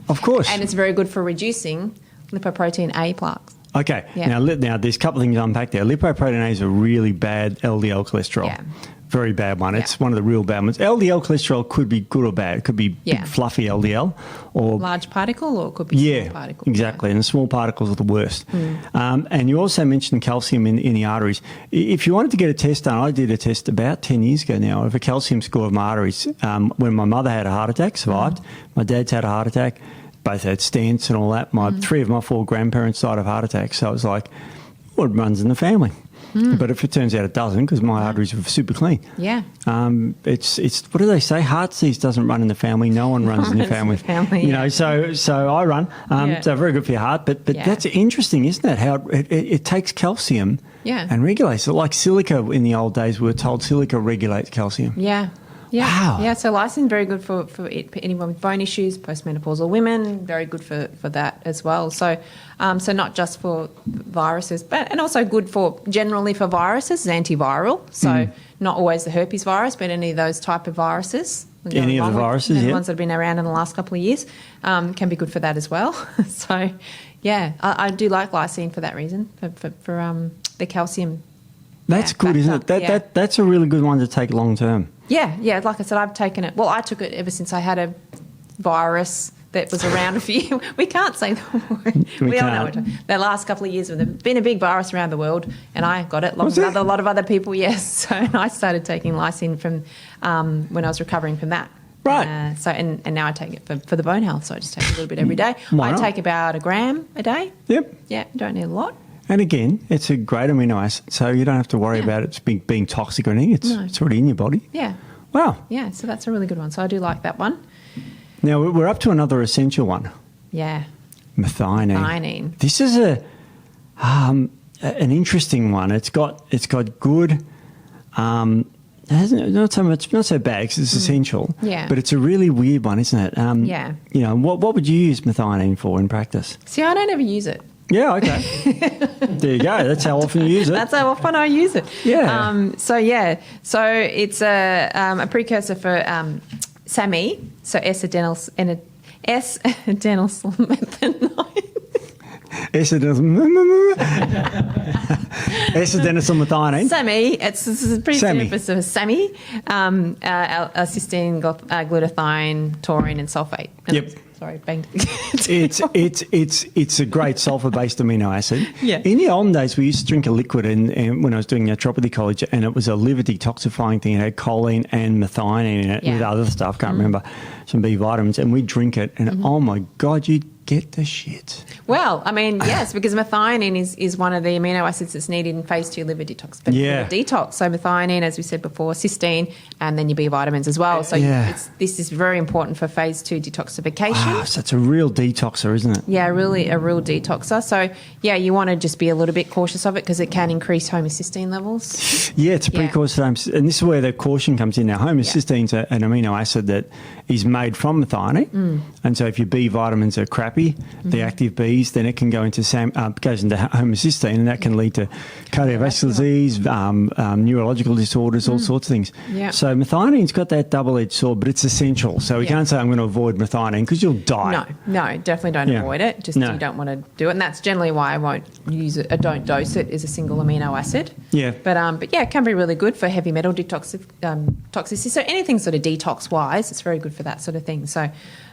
Of course. And it's very good for reducing lipoprotein A plaques. Okay. Yeah. Now there's a couple of things to unpack there. Lipoprotein A is a really bad LDL cholesterol. Yeah. Very bad one. Yeah. It's one of the real bad ones. LDL cholesterol could be good or bad. It could be big, fluffy LDL or large particle, or it could be small particle. Exactly. And the small particles are the worst. And you also mentioned calcium in the arteries. If you wanted to get a test done, I did a test about 10 years ago now of a calcium score of my arteries. When my mother had a heart attack, survived. My dad's had a heart attack. Both had stents and all that. Three of my four grandparents died of heart attacks. So it was like, well, it runs in the family. But if it turns out it doesn't, because my arteries are super clean. Yeah. It's what do they say? Heart disease doesn't run in the family. No one runs in your family. You know, so I run. So very good for your heart. But that's interesting, isn't it? How it takes calcium and regulates it. Like silica in the old days, we were told silica regulates calcium. Yeah. Yeah. Wow. Yeah, so lysine very good for anyone with bone issues, postmenopausal women, very good for that as well. So so not just for viruses, and also good for generally for viruses, antiviral. So not always the herpes virus, but any of those type of viruses. Any of the viruses, the ones that have been around in the last couple of years can be good for that as well. So yeah, I do like lysine for that reason, for the calcium. That's good, isn't it? That's a really good one to take long term. Yeah. Like I said, I've taken it. Well, I took it ever since I had a virus that was around a few. We can't say the word. We all know it. The last couple of years, there's been a big virus around the world, and I got it along with a lot of other people. Yes, so I started taking lysine from when I was recovering from that. Right. And now I take it for the bone health. So I just take a little bit every day. Why I not? take about a gram a day. Yep. Yeah, don't need a lot. And again, it's a great amino acid, so you don't have to worry about it being toxic or anything. It's already in your body. Yeah. Wow. Yeah, so that's a really good one. So I do like that one. Now, we're up to another essential one. Yeah. Methionine. Methionine. This is an interesting one. It's got good, not so bad because it's essential. Yeah. But it's a really weird one, isn't it? Yeah. You know, what would you use methionine for in practice? See, I don't ever use it. Yeah, okay. There you go. That's how often you use it. That's how often I use it. Yeah. So it's a precursor for SAMe, so S-adenosylmethanine. S-adenosylmethionine. SAMe, it's pretty SAMe. simple. So SAMe, cysteine, glutathione, taurine, and sulfate. And Yep. Sorry, banged. It's a great sulfur-based amino acid. Yeah. In the olden days, we used to drink a liquid, and when I was doing naturopathy college, and it was a liver detoxifying thing. It had choline and methionine in it with other stuff. Can't remember, some B vitamins, and we'd drink it, and oh my God, you'd get the shit. Well, I mean, yes, because methionine is one of the amino acids that's needed in phase 2 liver detox. Yeah. Liver detox. So methionine, as we said before, cysteine, and then your B vitamins as well. So this is very important for phase 2 detoxification. Ah, so it's a real detoxer, isn't it? Yeah, really a real detoxer. So, yeah, you want to just be a little bit cautious of it because it can increase homocysteine levels. Yeah, it's a precursor. And this is where the caution comes in now. Homocysteine's an amino acid that is made from methionine. And so if your B vitamins are crappy, the active Bs, then it can go into goes into homocysteine, and that can lead to cardiovascular disease, neurological disorders, all sorts of things. Yeah. So methionine got that double-edged sword, but it's essential. So we can't say I'm going to avoid methionine because you'll die. No, definitely don't avoid it. Just you don't want to do it, and that's generally why I won't use it. I don't dose it as a single amino acid. Yeah. But yeah, it can be really good for heavy metal toxicity. So anything sort of detox wise, it's very good for that sort of thing. So,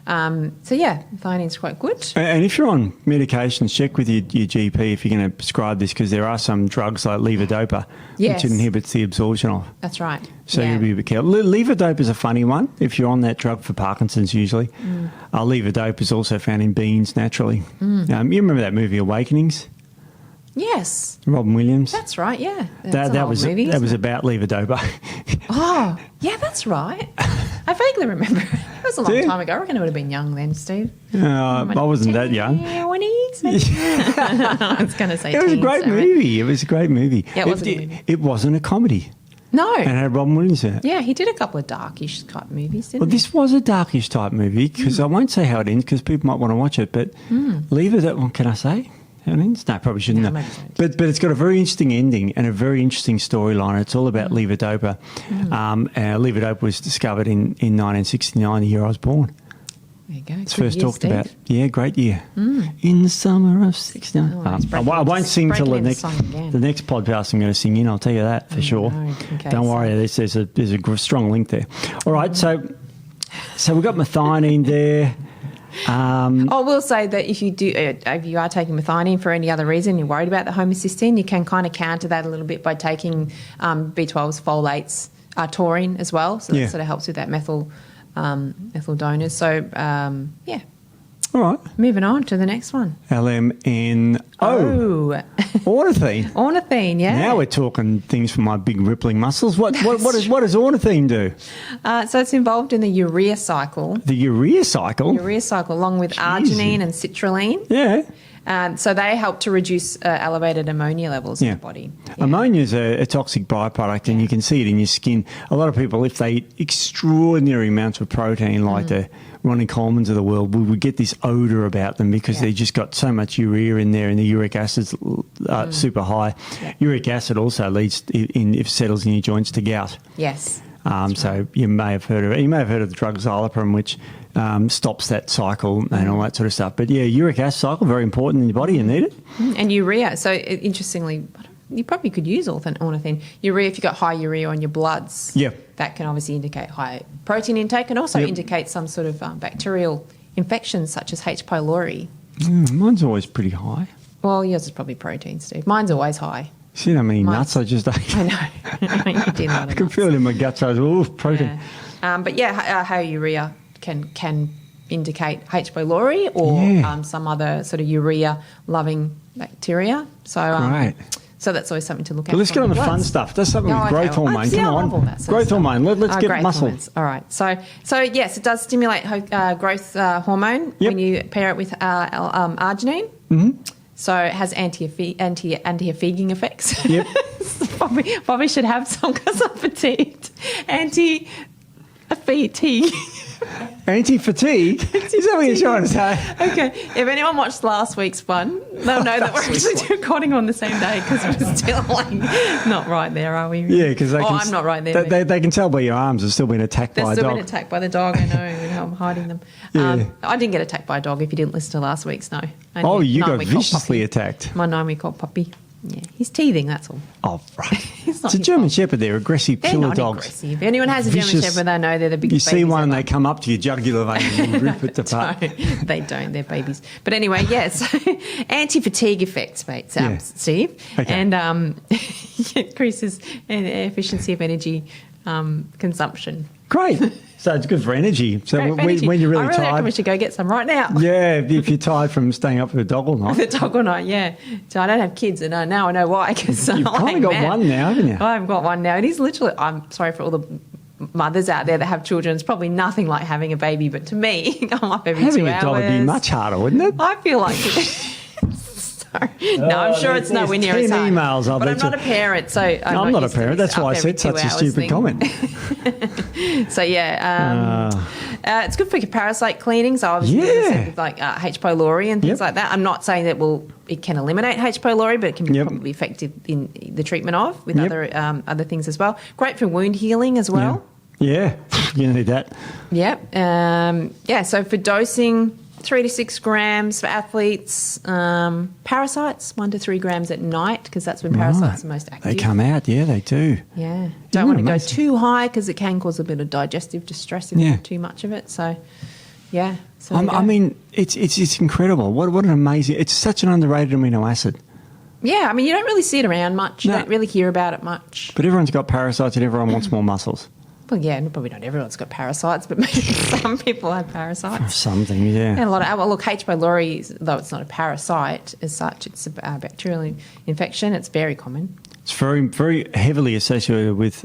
theanine's quite good. And if you're on medications, check with your GP if you're going to prescribe this, because there are some drugs like levodopa, Yes. which it inhibits the absorption of. That's right. So you'll be a bit careful. Levodopa is a funny one if you're on that drug for Parkinson's usually. Levodopa is also found in beans naturally. You remember that movie Awakenings? Yes. Robin Williams? That's right, yeah. That was about levodopa. Oh, yeah, that's right. I vaguely remember. It was a long time ago. I reckon I would have been young then, Steve. I wasn't that young. 20s? I was going to say It was a great movie. It was a great movie. Yeah, it was a good movie. It wasn't a comedy. No. And it had Robin Williams in it. Yeah, he did a couple of darkish type movies, didn't Well, this was a darkish type movie, because I won't say how it ends because people might want to watch it, but Levodopa, well, can I say how it ends? No, probably shouldn't. No, No, maybe don't. But it's got a very interesting ending and a very interesting storyline. It's all about levodopa. Levodopa was discovered in 1969, the year I was born. There you go. It's first talked about. Yeah, great year. In the summer of 69. I won't sing till the next podcast I'm going to sing in, I'll tell you that for sure. No. Okay, Don't worry, there's a strong link there. All right, so we've got methionine there. I will say that if you are taking methionine for any other reason, you're worried about the homocysteine, you can kind of counter that a little bit by taking B12s, folates, taurine as well. So that sort of helps with that methyl donors. So, All right. Moving on to the next one. LMNO. Ornithine. Ornithine, yeah. Now we're talking things for my big rippling muscles. What does ornithine do? So it's involved in the urea cycle. The urea cycle? Urea cycle, along with arginine and citrulline. Yeah. So they help to reduce elevated ammonia levels in the body. Yeah. Ammonia is a toxic byproduct, and you can see it in your skin. A lot of people, if they eat extraordinary amounts of protein, like the Ronnie Colemans of the world, would get this odour about them because they've just got so much urea in there, and the uric acid's super high. Yeah. Uric acid also leads, if it settles in your joints, to gout. Yes. So you may have heard of it. You may have heard of the drug Xylopram, which stops that cycle and all that sort of stuff. But yeah, uric acid cycle, very important in your body. You need it. And urea. So interestingly, you probably could use ornithine. Urea, if you've got high urea on your bloods, that can obviously indicate high protein intake and also indicate some sort of bacterial infections such as H. pylori. Mine's always pretty high. Well, yours is probably protein, Steve. Mine's always high. See how many nuts I just ate? I know. I can feel it in my guts. I was, protein. Yeah. But high urea can indicate H. pylori or some other sort of urea-loving bacteria. So, so that's always something to look at. But let's get on the fun stuff. That's something with growth hormone. Come on. Growth hormone. Let's get muscle. Hormones. All right. So yes, it does stimulate growth hormone when you pair it with arginine. Mm-hmm. So it has anti-fatiguing effects. Yep. probably should have some because I'm fatigued. Anti-fatigue. Anti-fatigue? Is that what you're trying to say? Okay. If anyone watched last week's one, they'll know that we're actually recording on the same day because we're still not right there, are we? Yeah, because I'm not right there. They can tell by your arms have still been attacked by a dog. They've still been attacked by the dog, I know, and I'm hiding them. Yeah. I didn't get attacked by a dog if you didn't listen to last week's, no. You got viciously attacked. My 9-week-old puppy. Yeah, he's teething, that's all. Oh, right. It's a German Shepherd. They're aggressive killer dogs. Aggressive. If anyone has a German Shepherd, they know they're the biggest babies. You see one ever. and they come up to your jugular vein and rip it apart. They don't. They're babies. But anyway, yes. Anti-fatigue effects, mate, Steve. Okay. And increases efficiency of energy consumption. Great. So it's good for energy. So when you're really tired, reckon we should go get some right now. Yeah, if you're tired from staying up with the dog all night. The dog all night, yeah. So I don't have kids, and now I know why. Cause you've kind of got one now, haven't you? I've got one now. It is literally. I'm sorry for all the mothers out there that have children. It's probably nothing like having a baby, but to me, I'm up every 2 hours. Having a dog would be much harder, wouldn't it? I feel like it. No, I'm sure it's nowhere near as hard. Emails, but I'm not a parent, so I'm not a parent. That's why I said such a stupid comment. So it's good for your parasite cleaning. So obviously, as I said, with like H. pylori and things like that. I'm not saying that it can eliminate H. pylori, but it can be probably effective in the treatment of with other things as well. Great for wound healing as well. Yeah, you need that. Yep. So for dosing. 3 to 6 grams for athletes. Parasites, 1 to 3 grams at night, because that's when parasites are most active. They come out, they do. Yeah. Don't want to go too high because it can cause a bit of digestive distress if you have too much of it. So, yeah. So I mean, it's incredible. What an amazing... It's such an underrated amino acid. Yeah, I mean, you don't really see it around much. You don't really hear about it much. But everyone's got parasites and everyone wants more muscles. Well, yeah, probably not everyone's got parasites, but maybe some people have parasites. Something, yeah. And a lot of, well, look, H. pylori, though it's not a parasite as such, it's a bacterial infection. It's very common. It's very, very heavily associated with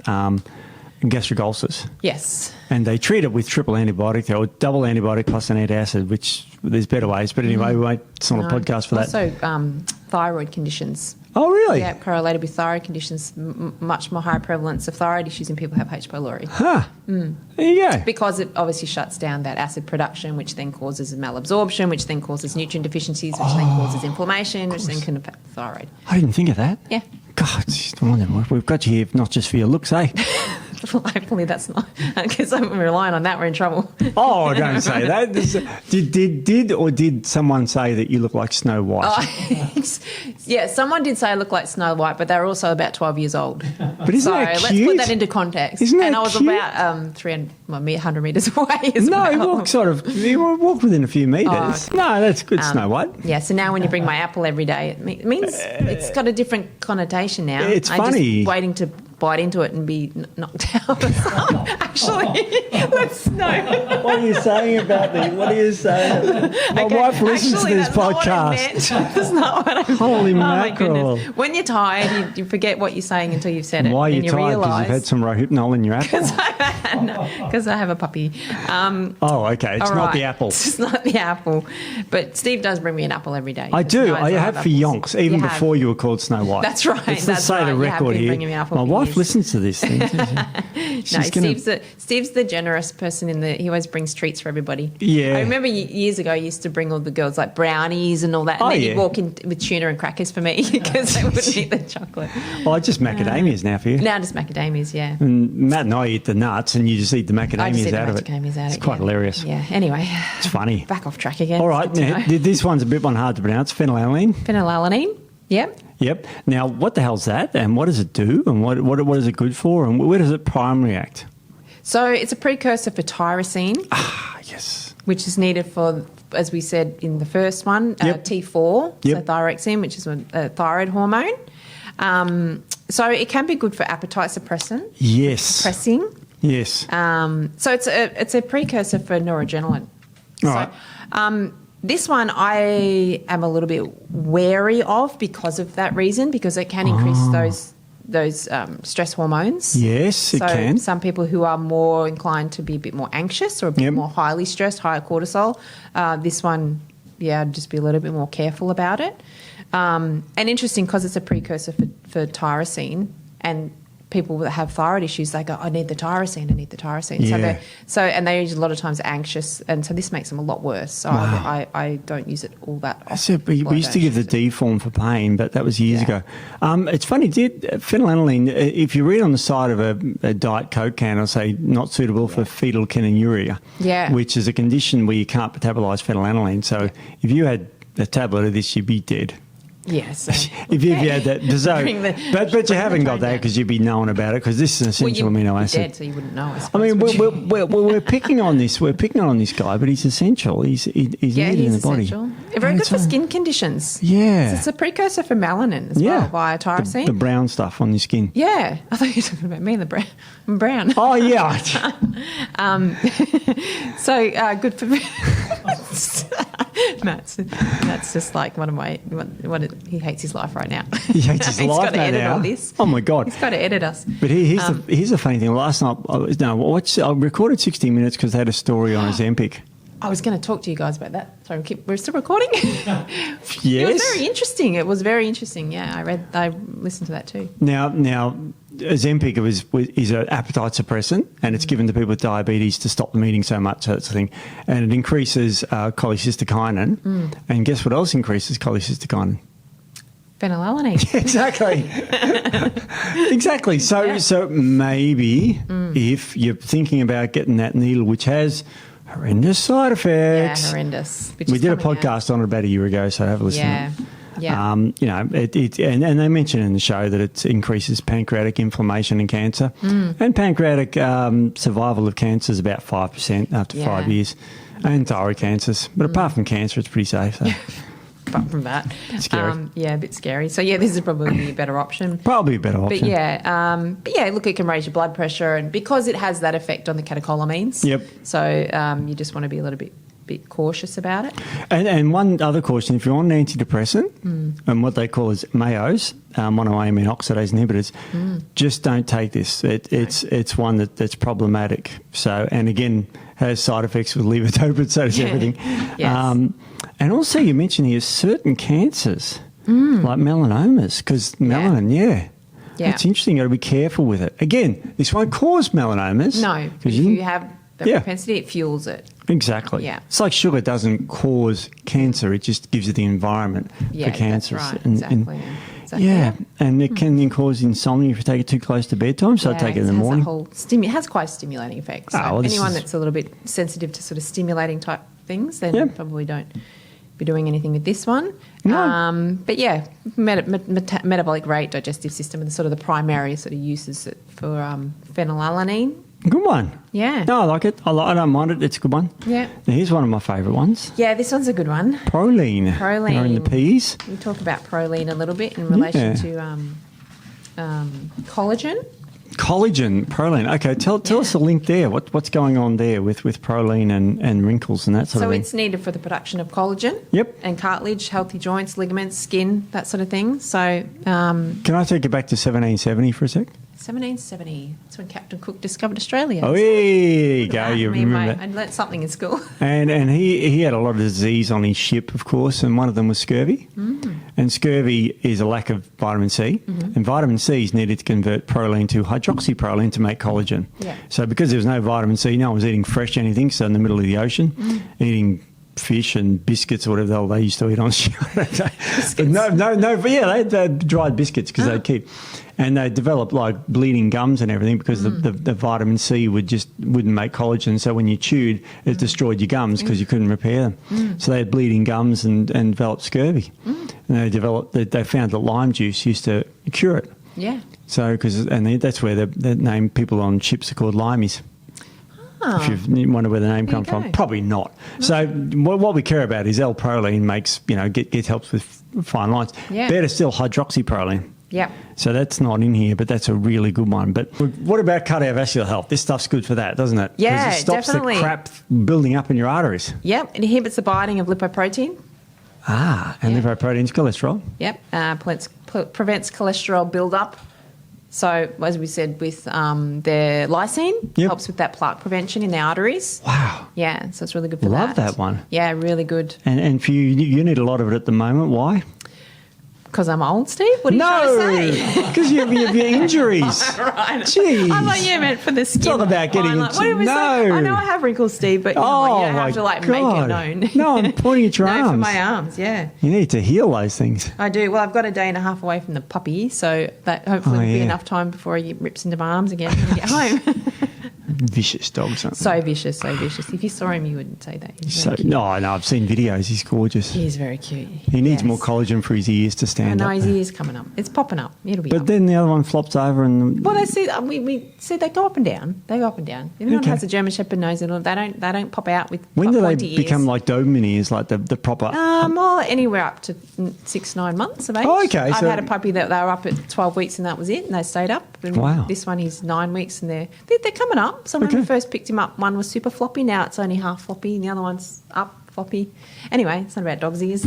gastric ulcers. Yes. And they treat it with triple antibiotic or double antibiotic plus an antacid, which there's better ways. But anyway, it's not a podcast for that. Also, thyroid conditions. Oh, really? Yeah, correlated with thyroid conditions, much more high prevalence of thyroid issues in people who have H. pylori. Huh. There you go. Because it obviously shuts down that acid production, which then causes malabsorption, which then causes nutrient deficiencies, which then causes inflammation, which then can affect the thyroid. I didn't think of that. Yeah. God, we've got you here not just for your looks, eh? Well, hopefully that's not, because I'm relying on that, we're in trouble. Oh, don't say that. Did someone say that you look like Snow White? Yeah, someone did say I look like Snow White, but they were also about 12 years old. But isn't that cute? Let's put that into context. Isn't that and I was cute? about 100 metres away as well. No, he walked within a few metres. Oh, okay. No, that's good, Snow White. Yeah, so now when you bring my apple every day, it means it's got a different connotation now. It's funny. Just waiting to bite into it and be knocked out. Actually, let's know. What are you saying about me? What are you saying? My wife listens to this podcast. That's not what I meant. Holy mackerel. mackerel. When you're tired, you forget what you're saying until you've said it. Why are you and tired? Because you've had some rohypnol in your apple? Because I have a puppy. Oh, okay. It's not the apple. It's not the apple. But Steve does bring me an apple every day. I do. I have for yonks, even before you were called Snow White. That's right. Let's say the record here. My wife listens to this thing. Steve's the generous person he always brings treats for everybody. Yeah. I remember years ago, I used to bring all the girls like brownies and all that. And then you'd walk in with tuna and crackers for me because they wouldn't eat the chocolate. Well, just macadamias now for you. Now just macadamias, yeah. And Matt and I eat the nuts and you just eat the macadamias out of it. It's quite hilarious. Yeah, anyway. It's funny. Back off track again. All right. Now, this one's a bit hard to pronounce. Phenylalanine. Phenylalanine, yep. Yep. Now, what the hell's that, and what does it do, and what is it good for, and where does it primary act? So it's a precursor for tyrosine. Ah, yes. Which is needed for, as we said in the first one, T4, so thyroxine, which is a thyroid hormone. So it can be good for appetite suppressing. Yes. Suppressing. Yes. So it's a precursor for noradrenaline. All right. This one I am a little bit wary of because of that reason, because it can increase those stress hormones. Yes, it can. Some people who are more inclined to be a bit more anxious or a bit more highly stressed, higher cortisol, this one, I'd just be a little bit more careful about it. And interesting because it's a precursor for tyrosine, and people that have thyroid issues, they go, I need the tyrosine. Yeah. So and they usually a lot of times anxious, and so this makes them a lot worse. So I don't use it all that often. So we used to give the D form for pain, but that was years ago. It's funny, phenylalanine, if you read on the side of a Diet Coke can, it'll say not suitable for fetal phenyluria, which is a condition where you can't metabolise phenylalanine. So if you had a tablet of this, you'd be dead. Yes. If you had that, but you haven't got that because you'd be knowing about it because this is an essential amino acid. Dead, so you wouldn't know. I mean, we're picking on this. We're picking on this guy, but he's essential. He's needed in the body. Essential. Very good for skin conditions. Yeah, it's a precursor for melanin as well via tyrosine. The brown stuff on your skin. Yeah, I thought you were talking about me and the brown. I'm brown. Oh yeah. So good for. Matt's just like one of my he hates his life right now. He hates his life now. He's got to edit all this. Oh my God! He's got to edit us. But here's the funny thing. Last night, I recorded 60 Minutes because they had a story on Ozempic. I was going to talk to you guys about that. Sorry, we're still recording. Yes, it was very interesting. It was very interesting. Yeah, I listened to that too. Now, Ozempic is an appetite suppressant, and it's given to people with diabetes to stop them eating so much, that sort of thing. And it increases cholecystokinin. And guess what else increases cholecystokinin? Phenylalanine. Exactly. Exactly. So maybe if you're thinking about getting that needle, which has Horrendous side effects. Yeah, horrendous. We did a podcast on it about a year ago, so have a listen. Yeah. Yeah. You know, and they mention in the show that it increases pancreatic inflammation and cancer. And pancreatic survival of cancer is about 5% after 5 years. And thyroid cancers. But apart from cancer, it's pretty safe. So. Apart from that. Scary. Yeah, a bit scary. So, yeah, this is probably a better option. Probably a better option. But yeah, look, it can raise your blood pressure, and because it has that effect on the catecholamines. Yep. So you just want to be a little bit cautious about it. And one other caution, if you're on an antidepressant, and what they call is MAOs, monoamine oxidase inhibitors, just don't take this. It's one that's problematic. So, and again, has side effects with levodopa, so does everything. Yes. And also you mentioned here certain cancers, like melanomas, because melanin, yeah. It's interesting. You've got to be careful with it. Again, this won't cause melanomas. No, if you have the propensity, it fuels it. Exactly. Yeah. It's like sugar doesn't cause cancer, it just gives you the environment for cancers. That's right. Exactly. Yeah, and it can cause insomnia if you take it too close to bedtime, so I take it in the morning. It has quite stimulating effects. So anyone that's a little bit sensitive to sort of stimulating type things, then probably don't be doing anything with this one. No. But yeah, metabolic rate, digestive system, and sort of the primary sort of uses for phenylalanine. Good one. Yeah. No, I like it. I don't mind it. It's a good one. Yeah. Now, here's one of my favourite ones. Yeah, this one's a good one. Proline. Proline. They're in the peas. We talk about proline a little bit in relation to collagen. Collagen, proline. Okay, tell us the link there. What's going on there with proline and wrinkles and that sort of thing? So it's needed for the production of collagen. Yep. And cartilage, healthy joints, ligaments, skin, that sort of thing. So can I take you back to 1770 for a sec? 1770. That's when Captain Cook discovered Australia. Oh, there you go. You remember that. I learnt something in school. And he had a lot of disease on his ship, of course, and one of them was scurvy. And scurvy is a lack of vitamin C, and vitamin C is needed to convert proline to hydroxyproline to make collagen. Yeah. So because there was no vitamin C, no one was eating fresh anything, so in the middle of the ocean, eating fish and biscuits or whatever the hell they used to eat on ship. They had dried biscuits because they'd keep. And they developed like bleeding gums and everything because the vitamin C wouldn't make collagen. So when you chewed, it destroyed your gums because you couldn't repair them. So they had bleeding gums and developed scurvy. And they found that lime juice used to cure it. Yeah. So that's where the name people on ships are called limeys. If you wonder where the name comes from, probably not. So what we care about is L-proline makes, helps with fine lines. Yeah. Better still, hydroxyproline. Yeah. So that's not in here, but that's a really good one. But what about cardiovascular health? This stuff's good for that, doesn't it? Yeah, because it stops definitely. the crap building up in your arteries. Yep. It inhibits the binding of lipoprotein. And lipoprotein's cholesterol. Yep. Prevents cholesterol build-up. So, as we said, with the lysine, helps with that plaque prevention in the arteries. Wow. Yeah, so it's really good for that. Love that one. Yeah, really good. And for you need a lot of it at the moment. Why? Because I'm old, Steve? What are you trying to say? Because you have your injuries. Right. Jeez. I'm like, meant for the skin. It's not about getting what did we say? I know I have wrinkles, Steve, but you don't have to make it known. No, I'm pointing at your arms. No, for my arms, yeah. You need to heal those things. I do. Well, I've got a day and a half away from the puppy, so that hopefully will be enough time before he rips into my arms again when I get home. Vicious dog, something. So vicious. If you saw him, you wouldn't say that. No, I've seen videos. He's gorgeous. He's very cute. He needs more collagen for his ears to stand up. I know his ear's coming up. It's popping up. It'll be But up. then the other one flops over and... Well, they see, we said they go up and down. They go up and down. Everyone has a German Shepherd nose. They don't pop out with When do they pointy become ears. like Doberman ears, like the proper... Well, anywhere up to 6-9 months of age. Oh, okay. I've had a puppy that they were up at 12 weeks and that was it, and they stayed up. And wow. This one is 9 weeks and they're coming up. So when we first picked him up, one was super floppy. Now it's only half floppy, and the other one's up floppy. Anyway, it's not about dog's ears.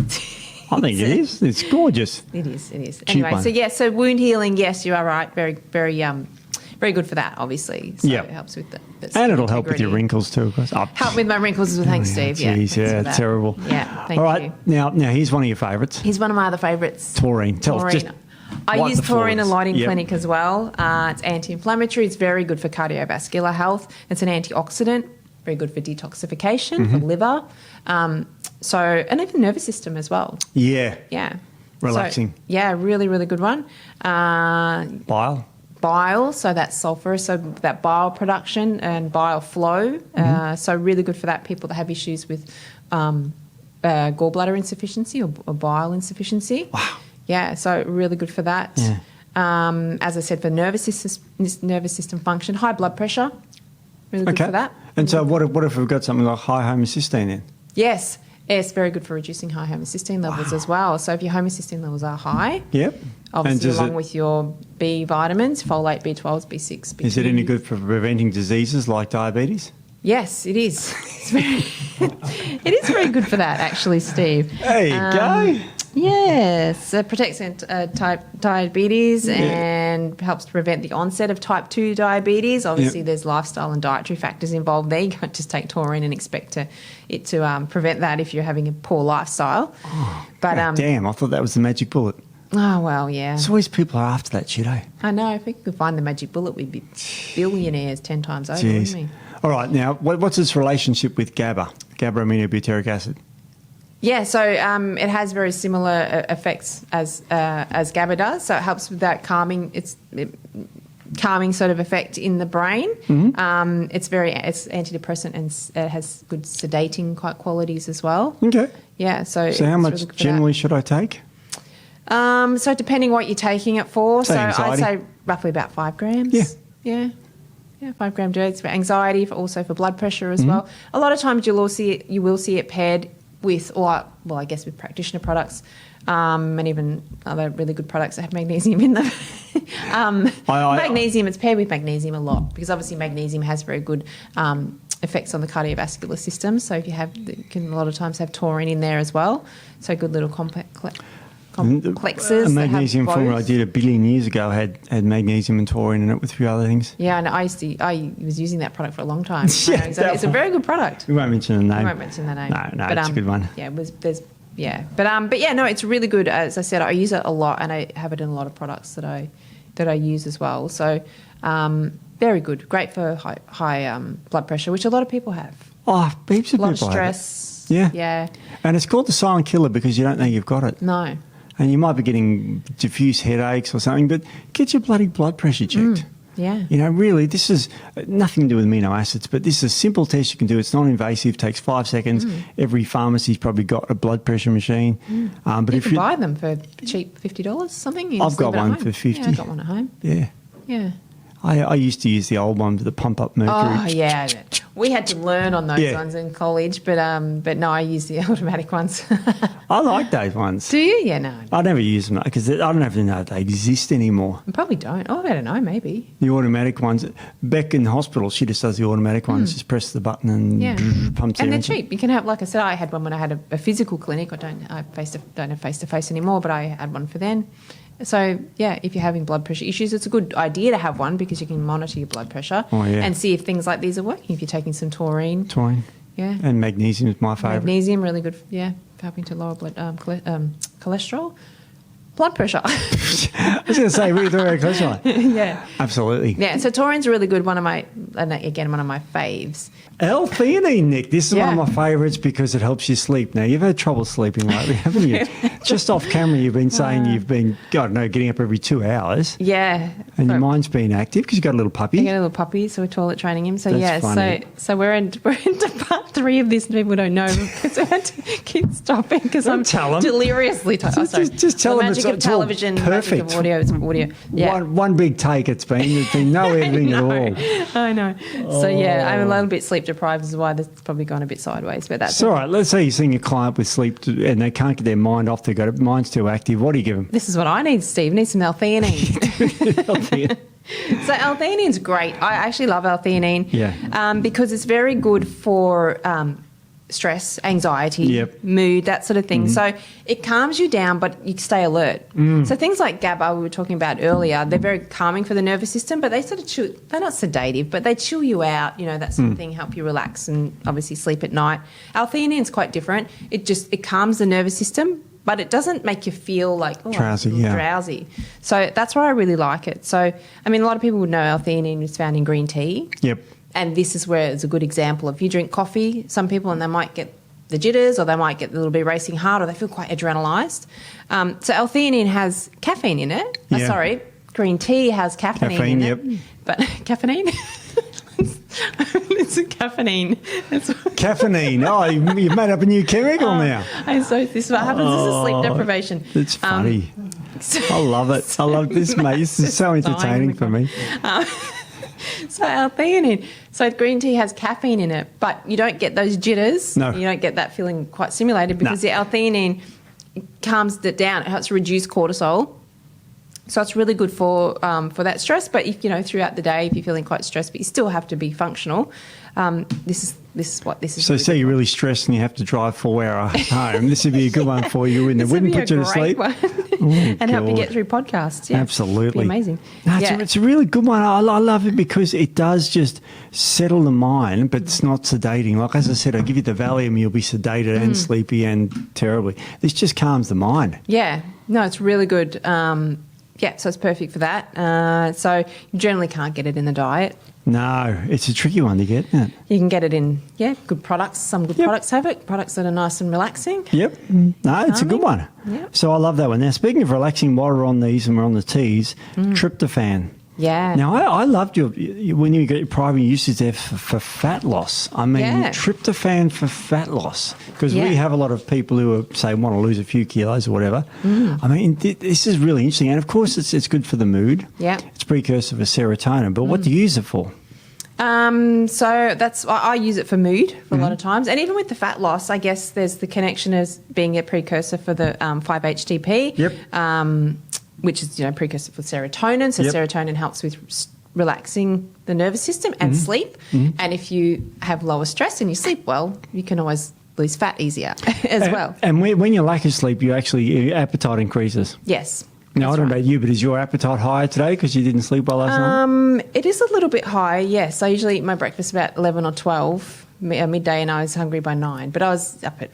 I think it is. It's gorgeous. It is. Anyway, so wound healing, yes, you are right. Very, very, very good for that, obviously. So it helps with the and it'll help with your wrinkles too, of course. Help with my wrinkles, thanks, Steve. Geez, Thanks terrible. Yeah, thank you. All right, you. now here's one of your favourites. Here's one of my other favourites. Taurine. Tell us just... I use taurine a lot in clinic as well. It's anti-inflammatory. It's very good for cardiovascular health. It's an antioxidant, very good for detoxification, for liver. And even nervous system as well. Yeah. Yeah. Relaxing. So, really, really good one. Bile. bile, so that's sulfur, so that bile production and bile flow. So really good for that. People that have issues with gallbladder insufficiency or bile insufficiency. Wow. Yeah, so really good for that. Yeah. As I said, for nervous system function, high blood pressure, really good for that. And so what if we've got something like high homocysteine then? Yes, it's very good for reducing high homocysteine levels as well. So if your homocysteine levels are high, obviously along with your B vitamins, folate, B12s, B6, B2. Is it any good for preventing diseases like diabetes? Yes, it is. It is very good for that, actually, Steve. There you go. Yes, it protects type diabetes and helps to prevent the onset of type 2 diabetes. Obviously, there's lifestyle and dietary factors involved there. You can't just take taurine and expect it to prevent that if you're having a poor lifestyle. But damn, I thought that was the magic bullet. Oh, well, yeah. It's always people are after that shit, eh? I know. If we could find the magic bullet, we'd be billionaires 10 times over, wouldn't we? All right, now, what's its relationship with GABA, Gamma-aminobutyric acid? Yeah, so it has very similar effects as GABA does. So it helps with that calming sort of effect in the brain. It's antidepressant and it has good sedating qualities as well. Okay. Yeah. So how much really generally should I take? So depending what you're taking it for, anxiety. I'd say roughly about 5 grams. Yeah. 5 gram daily. It's for anxiety, also for blood pressure as well. A lot of times you will see it paired with, I guess with practitioner products, and even other really good products that have magnesium in them. Magnesium, it's paired with magnesium a lot because obviously magnesium has very good effects on the cardiovascular system. So if you can a lot of times have taurine in there as well. So good little complexes. A magnesium formula I did 1 billion years ago had magnesium and taurine in it with a few other things. Yeah, and I was using that product for a long time. So it's a very good product. We won't mention the name. We won't mention the name. No, but, it's a good one. Yeah, it's really good. As I said, I use it a lot, and I have it in a lot of products that I use as well. So very good, great for high blood pressure, which a lot of people have. Oh, heaps of people have. A lot of stress. Yeah. And it's called the silent killer because you don't know you've got it. No. And you might be getting diffuse headaches or something, but get your bloody blood pressure checked. Yeah. You know, really, this is nothing to do with amino acids, but this is a simple test you can do. It's non-invasive, takes 5 seconds. Every pharmacy's probably got a blood pressure machine. But if you buy them for cheap, $50 something. I've got one for $50. Yeah, I've got one at home. Yeah. I used to use the old one for the pump up mercury. Oh, yeah. We had to learn on those ones in college, but no, I use the automatic ones. I like those ones. Do you? Yeah, no. I never use them because I don't even know if they exist anymore. I probably don't. Oh, I don't know, maybe. The automatic ones. Beck in the hospital, she just does the automatic ones. Just press the button and pumps and they're cheap. You can have, like I said, I had one when I had a physical clinic. I don't have face-to-face anymore, but I had one for then. So, if you're having blood pressure issues, it's a good idea to have one because you can monitor your blood pressure and see if things like these are working. If you're taking some taurine. Yeah. And magnesium is my favourite. Magnesium, really good, for helping to lower blood cholesterol. Blood pressure. I was going to say, we talking about cholesterol. Yeah. Absolutely. Yeah, so taurine's really good, one of my faves. L-theanine, Nick. This is one of my favourites because it helps you sleep. Now, you've had trouble sleeping lately, haven't you? Just off camera, you've been saying you've been, getting up every 2 hours. Yeah. And your mind's been active because you've got a little puppy. I got a little puppy, so we're toilet training him. So, That's funny. so we're into part 3 of this and people don't know because I had to keep stopping because I'm deliriously tired. Just tell them magic of television, perfect. Magic of audio, it's audio. Yeah. One big take it's been. There's been no editing at all. I know. So, I'm a little bit sleep deprived is why that's probably gone a bit sideways. But that's all right. Let's say you're seeing a client with sleep and they can't get their mind off. They've got it, mind's too active. What do you give them? This is what I need, Steve. I need some L-theanine. So L-theanine's great. I actually love L-theanine because it's very good for stress, anxiety, mood, that sort of thing. So it calms you down, but you stay alert. So things like GABA we were talking about earlier, they're very calming for the nervous system, but they sort of they're not sedative, but they chill you out, that sort of thing, help you relax and obviously sleep at night. L-theanine's quite different. It calms the nervous system, but it doesn't make you feel like drowsy. So that's why I really like it. So, a lot of people would know L-theanine is found in green tea. Yep. And this is where it's a good example of you drink coffee, some people, and they might get the jitters or they might get a little bit racing heart or they feel quite adrenalised. So L-theanine has caffeine in it. green tea has caffeine in it. But caffeine? It's a caffeine. Caffeine. Oh, you've made up a new chemical now. This is what happens. This is sleep deprivation. It's funny. I love it. I love this, mate. This is so entertaining for me. So L-theanine. So green tea has caffeine in it, but you don't get those jitters. No. You don't get that feeling quite stimulated because the L-theanine calms it down. It helps reduce cortisol. So it's really good for that stress. But if throughout the day, if you're feeling quite stressed, but you still have to be functional, this is what this is. So really say you're really stressed and you have to drive 4 hours home. This would be a good one for you, wouldn't it? Wouldn't put you to sleep. And help you get through podcasts. Yeah, absolutely, it'd be amazing. No, it's a really good one. I love it because it does just settle the mind, but it's not sedating. Like as I said, I give you the Valium, you'll be sedated and sleepy and terribly. This just calms the mind. Yeah, no, it's really good. So it's perfect for that. So you generally can't get it in the diet. No, it's a tricky one to get, isn't it? You can get it in, good products. Some good products have it, products that are nice and relaxing. Yep. No, it's a good one. Yep. So I love that one. Now, speaking of relaxing, while we're on these and we're on the teas, tryptophan. Yeah. Now, I loved when you get your primary usage there for fat loss. I mean, tryptophan for fat loss. Because we have a lot of people who are, say, want to lose a few kilos or whatever. I mean, this is really interesting. And, of course, it's good for the mood. Yeah. It's a precursor for serotonin. But what do you use it for? So I use it for mood for a lot of times. And even with the fat loss, I guess there's the connection as being a precursor for the 5-HTP. Yep. Which is, precursor for serotonin. So serotonin helps with relaxing the nervous system and sleep. And if you have lower stress and you sleep well, you can always lose fat easier as well. And when you lack of sleep, your appetite increases. Yes. Now, I don't know about you, but is your appetite higher today because you didn't sleep well last night? It is a little bit higher, yes. I usually eat my breakfast about 11 or 12 midday, and I was hungry by 9. But I was up at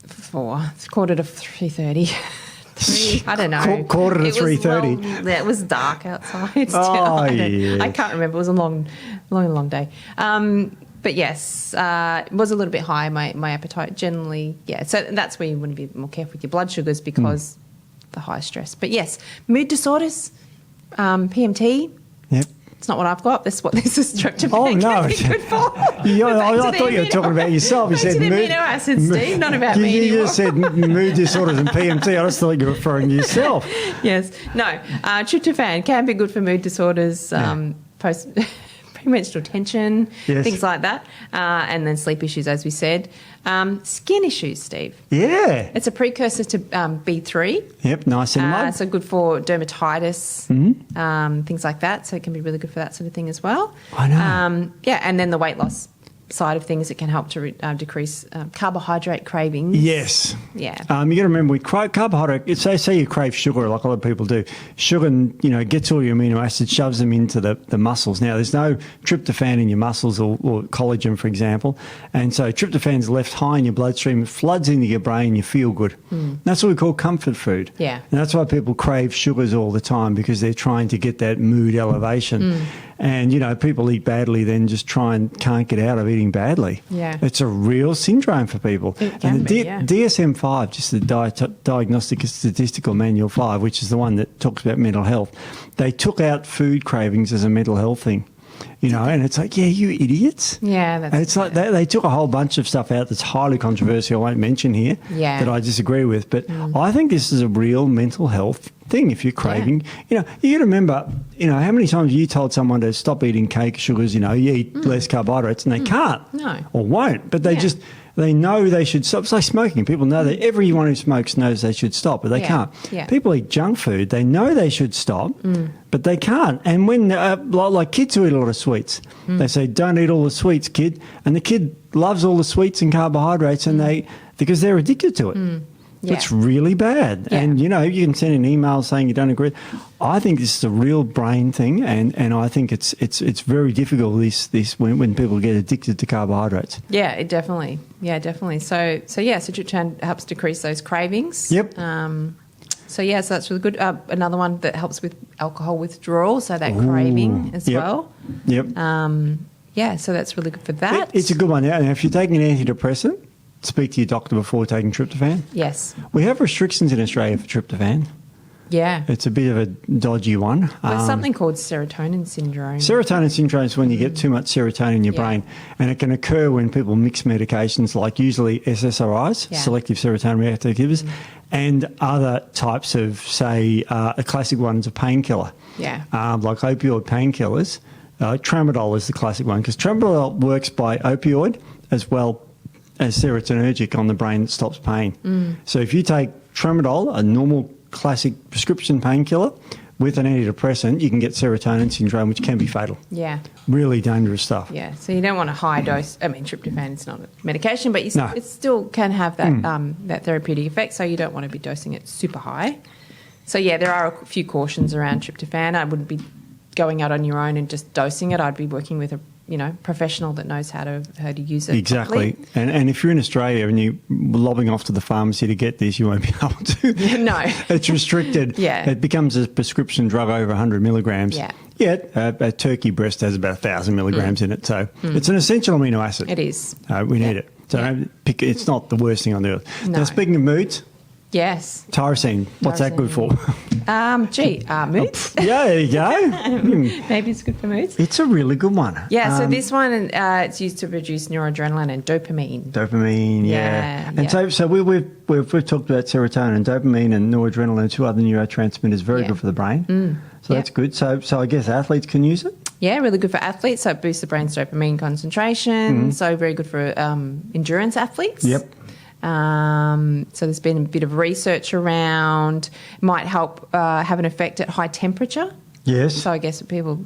4, quarter to 3:30. I don't know. Quarter to 3:30. It was dark outside. I can't remember. It was a long day. But yes, it was a little bit high, my appetite generally. Yeah, so that's where you want to be more careful with your blood sugars because the high stress. But yes, mood disorders, PMT. Yep. It's not what I've got. That's what this is tryptophan can be good for. I thought you were talking about yourself. You said mood. Amino acids, Steve, not about me anymore. You just said mood disorders and PMT. I just thought you were referring to yourself. Yes. No. Tryptophan can be good for mood disorders, premenstrual tension, things like that, and then sleep issues, as we said. Skin issues, Steve. Yeah. It's a precursor to B3. Yep, niacinamide. So good for dermatitis, things like that. So it can be really good for that sort of thing as well. I know. And then the weight loss side of things, it can help to decrease carbohydrate cravings. Yes. Yeah. You got to remember with carbohydrate. Say you crave sugar, like a lot of people do. Sugar, gets all your amino acids, shoves them into the muscles. Now, there's no tryptophan in your muscles or collagen, for example, and so tryptophan's left high in your bloodstream, it floods into your brain, you feel good. That's what we call comfort food. Yeah. And that's why people crave sugars all the time because they're trying to get that mood elevation. And, people eat badly, then just can't get out of eating badly. Yeah. It's a real syndrome for people. It can be, DSM-5, just the Diagnostic and Statistical Manual 5, which is the one that talks about mental health, they took out food cravings as a mental health thing. And it's like, you idiots. Yeah, that's and it's like they took a whole bunch of stuff out that's highly controversial, I won't mention here, that I disagree with. But I think this is a real mental health thing if you're craving. You got to remember, how many times you told someone to stop eating cake, sugars, you eat less carbohydrates, and they can't. No. Or won't. But they know they should stop. It's like smoking. People know that everyone who smokes knows they should stop, but they can't. Yeah. People eat junk food. They know they should stop, but they can't. And when, like kids who eat a lot of sweets, they say, don't eat all the sweets, kid. And the kid loves all the sweets and carbohydrates because they're addicted to it. It's really bad. Yeah. And, you can send an email saying you don't agree. I think this is a real brain thing, and I think it's very difficult when people get addicted to carbohydrates. Yeah, it definitely. Yeah, definitely. So tryptophan helps decrease those cravings. Yep. So that's really good. Another one that helps with alcohol withdrawal, so that craving as well. Yep. So that's really good for that. It's a good one. Now, if you're taking an antidepressant, speak to your doctor before taking tryptophan. Yes. We have restrictions in Australia for tryptophan. Yeah. It's a bit of a dodgy one. There's something called serotonin syndrome. Serotonin syndrome is when you get too much serotonin in your brain, and it can occur when people mix medications like usually SSRIs, selective serotonin reuptake inhibitors, and other types of, say, a classic one is a painkiller. Yeah. Like opioid painkillers. Tramadol is the classic one because tramadol works by opioid as well as serotonergic on the brain that stops pain. So if you take tramadol, a normal classic prescription painkiller, with an antidepressant, you can get serotonin syndrome, which can be fatal. Yeah. Really dangerous stuff. Yeah. So you don't want a high dose. I mean, tryptophan is not a medication, but it still can have that that therapeutic effect. So you don't want to be dosing it super high. So yeah, there are a few cautions around tryptophan. I wouldn't be going out on your own and just dosing it. I'd be working with a professional that knows how to use it. Exactly. Properly. And if you're in Australia and you're lobbing off to the pharmacy to get this, you won't be able to. No. It's restricted. Yeah. It becomes a prescription drug over 100 milligrams. Yeah. Yet a turkey breast has about 1,000 milligrams in it. So it's an essential amino acid. It is. We need it. So it's not the worst thing on the earth. No. Now, speaking of moods, yes. Tyrosine. What's that good for? Moods. Yeah, there you go. Maybe it's good for moods. It's a really good one. Yeah, so this one, it's used to produce noradrenaline and dopamine. Dopamine, yeah. And so we've talked about serotonin, dopamine and noradrenaline, two other neurotransmitters, very good for the brain. So that's good. So I guess athletes can use it? Yeah, really good for athletes. So it boosts the brain's dopamine concentration. So very good for endurance athletes. Yep. So there's been a bit of research around, might help have an effect at high temperature. Yes. So I guess people,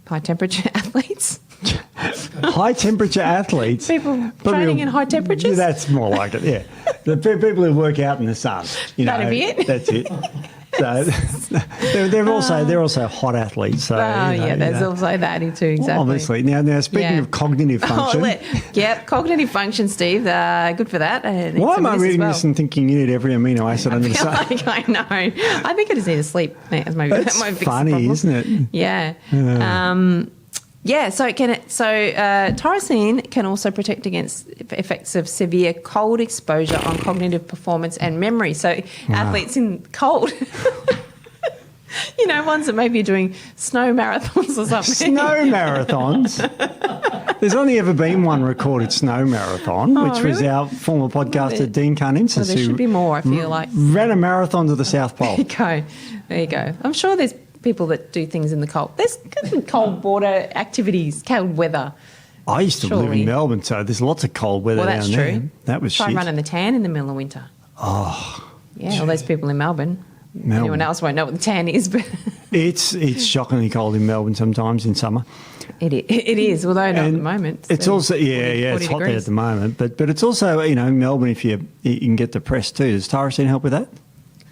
high temperature athletes. High temperature athletes. People training in high temperatures. That's more like it. Yeah, the people who work out in the sun. That'd be it. That's it. So they're also hot athletes. So there's also that too. Exactly. Obviously. Now speaking of cognitive function. Cognitive function, Steve. Good for that. Why am I reading this and thinking you need every amino acid under the sun? I know. I think I just need to sleep. That's funny, isn't it? Yeah. So tyrosine can also protect against effects of severe cold exposure on cognitive performance and memory. So athletes in cold, ones that maybe are doing snow marathons or something. Snow marathons? There's only ever been one recorded snow marathon, which was our former podcaster Dean Carninsis. There should be more, I feel like. Ran a marathon to the South Pole. There you go. I'm sure there's people that do things in the cold. There's cold water activities, cold weather. I used to live in Melbourne, so there's lots of cold weather down there. That's true. That was Try shit. running the tan in the middle of winter. Oh. Yeah, all those people in Melbourne. Anyone else won't know what the tan is, but it's shockingly cold in Melbourne sometimes in summer. It is, although not at the moment. It's also it's hot there at the moment, but it's also Melbourne. If you can get depressed too, does tyrosine help with that?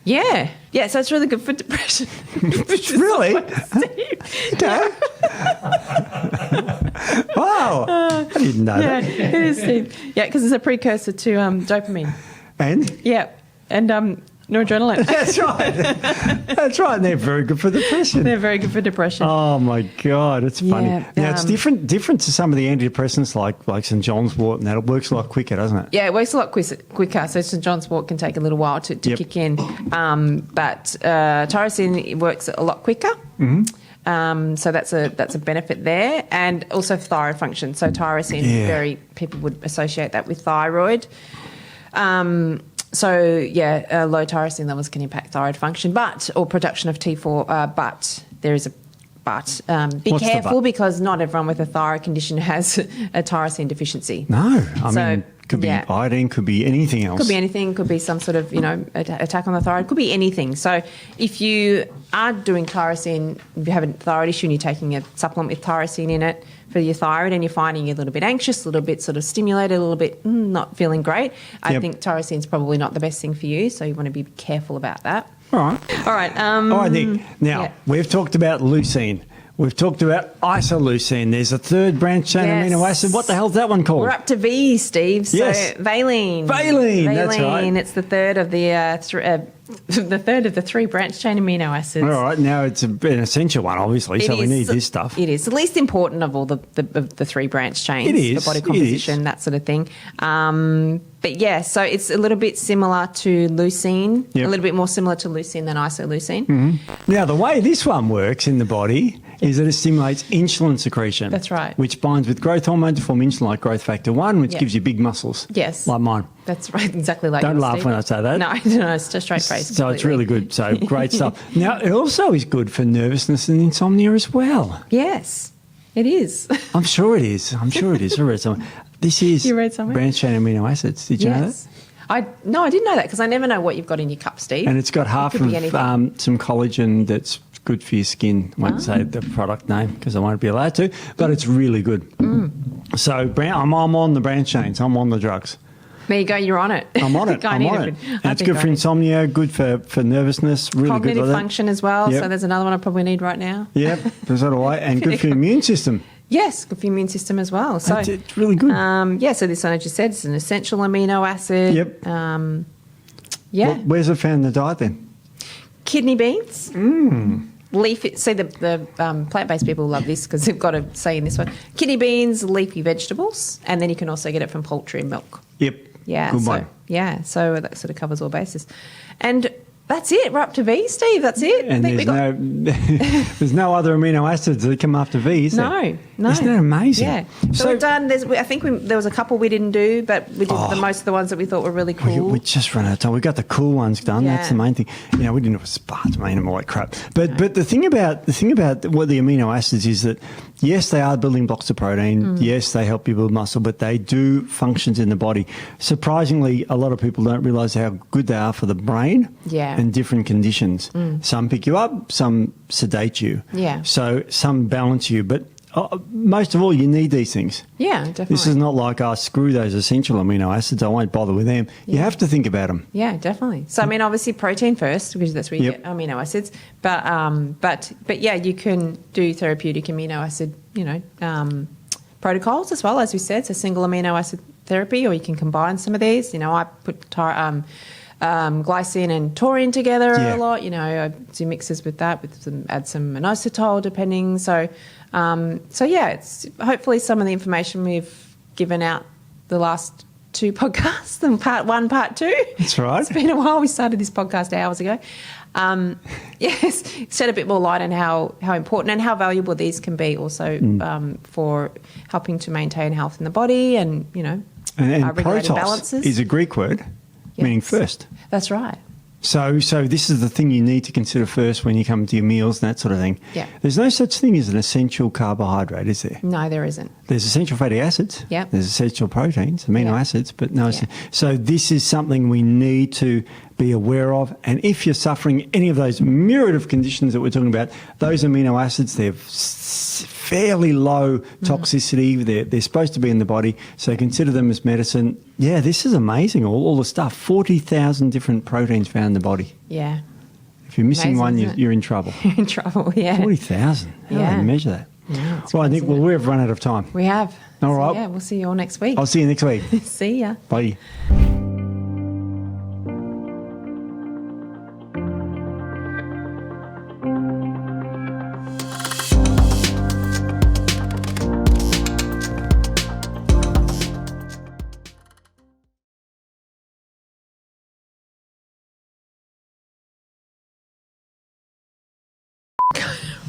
Yeah. So it's really good for depression. Really? Okay. Wow. I didn't know that. It is, Steve. Yeah, because it's a precursor to dopamine. And? Yeah. And noradrenaline. That's right. That's right. And they're very good for depression. They're very good for depression. Oh, my God. It's funny. Yeah, now, it's different to some of the antidepressants like St. John's wort and that. It works a lot quicker, doesn't it? Yeah, it works a lot quicker. So St. John's wort can take a little while to kick in. But tyrosine works a lot quicker. Mm-hmm. So that's a benefit there. And also thyroid function. So tyrosine, people would associate that with thyroid. Low tyrosine levels can impact thyroid function, or production of T4. But there is a but. Be What's careful because not everyone with a thyroid condition has a tyrosine deficiency. No, I mean, could be iodine, could be anything else. Could be anything. Could be some sort of attack on the thyroid. Could be anything. So if you are doing tyrosine, if you have a thyroid issue and you're taking a supplement with tyrosine in it for your thyroid and you're finding you're a little bit anxious, a little bit sort of stimulated, a little bit not feeling great, I think tyrosine is probably not the best thing for you. So you want to be careful about that. All right. All right, Nick. Now, we've talked about leucine. We've talked about isoleucine. There's a third branch chain Yes. amino acid. What the hell's that one called? We're up to V, Steve. So Yes. valine. Valine, that's right. It's the third of the three branch chain amino acids. All right, now it's an essential one, obviously, so we need this stuff. It is the least important of all the three branch chains. It is. The body composition, that sort of thing. But yeah, so it's a little bit similar to leucine, Yep. a little bit more similar to leucine than isoleucine. Mm-hmm. Now, the way this one works in the body is that it stimulates insulin secretion. That's right. Which binds with growth hormone to form insulin like growth factor 1, which Yep. gives you big muscles. Yes. Like mine. That's right, exactly like Don't yours, laugh Steve. when I say that. No, it's just straight face. So it's really good. So great stuff. Now, it also is good for nervousness and insomnia as well. Yes, it is. I'm sure it is. I read somewhere. This is You read somewhere? branch chain amino acids. Did you know that? I didn't know that because I never know what you've got in your cup, Steve. And it's got half could be of anything. some collagen that's good for your skin. I won't say the product name because I won't be allowed to, but it's really good. So I'm on the branch chains. I'm on the drugs. There you go, you're on it. I'm on it. I'm on it. And it's good for insomnia, good for nervousness, really cognitive good for that. function as well. Yep. So there's another one I probably need right now. Yep, so do I. And good for your immune system. Yes, good for your immune system as well. So It's really good. so this one, as you said, it's an essential amino acid. Yep. Yeah. Where's it found in the diet then? Kidney beans. Leafy. See, the plant-based people love this because they've got a say in this one. Kidney beans, leafy vegetables, and then you can also get it from poultry and milk. Yep. Yeah. Good so, one. Yeah. So that sort of covers all bases. And that's it. We're up to V, Steve. That's it. And there's no other amino acids that come after V, is there? No. Isn't that amazing? Yeah. So we've done. I think there was a couple we didn't do, but we did most of the ones that we thought were really cool. We just run out of time. We got the cool ones done. Yeah. That's the main thing. We didn't have aspartame and all that crap. But the thing about what the amino acids is that yes, they are building blocks of protein. Yes, they help you build muscle, but they do functions in the body. Surprisingly, a lot of people don't realise how good they are for the brain. Yeah. And different conditions. Some pick you up, some sedate you. Yeah. So some balance you, but most of all, you need these things. Yeah, definitely. This is not like, screw those essential amino acids. I won't bother with them. You have to think about them. Yeah, definitely. So, I mean, obviously protein first, because that's where you get amino acids. But yeah, you can do therapeutic amino acid, protocols as well, as we said. So single amino acid therapy, or you can combine some of these. I put glycine and taurine together a lot. I do mixes with that, add some inositol depending. So yeah, it's hopefully some of the information we've given out the last two podcasts, and part one, part two. That's right. It's been a while. We started this podcast hours ago. Yes, shed a bit more light on how important and how valuable these can be also for helping to maintain health in the body and, And regulating protos balances. is a Greek word meaning first. That's right. So this is the thing you need to consider first when you come to your meals and that sort of thing. Yeah. There's no such thing as an essential carbohydrate, is there? No, there isn't. There's essential fatty acids. Yep. There's essential proteins, amino Yeah. acids, but no. Yeah. So this is something we need to be aware of. And if you're suffering any of those myriad of conditions that we're talking about, those amino acids, they're fairly low toxicity. They're supposed to be in the body. So consider them as medicine. Yeah, this is amazing. All the stuff. 40,000 different proteins found in the body. Yeah. If you're missing Amazing, one, isn't it? you're in trouble. You're in trouble, yeah. 40,000. How do Yeah. they measure that? Yeah, it's Well, I crazy, think, we've run out of time. We have. All So, right. yeah, we'll see you all next week. I'll see you next week. See ya. Bye.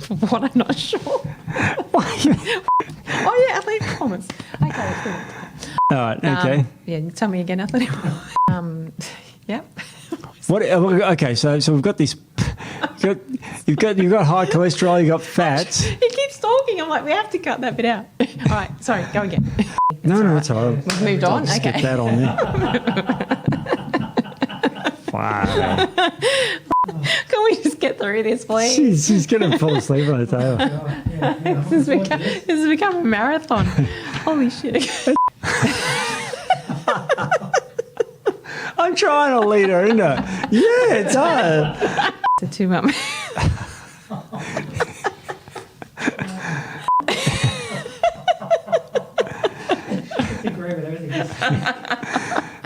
What? I'm not sure. Oh, yeah, athletic performance. Okay, that's good. All right. Okay. Yeah, tell me again, athletic. Yeah. What? Okay. So we've got this. You've got high cholesterol. You've got fats. He keeps talking. I'm like, we have to cut that bit out. All right, sorry, go again. No, it's all right. We've moved on. Just Okay. get that on there. Wow. Can we just get through this, please? She's going to fall asleep on the table. This has become a marathon. Holy shit. I'm trying to lead her into it. Yeah, it's hard. The two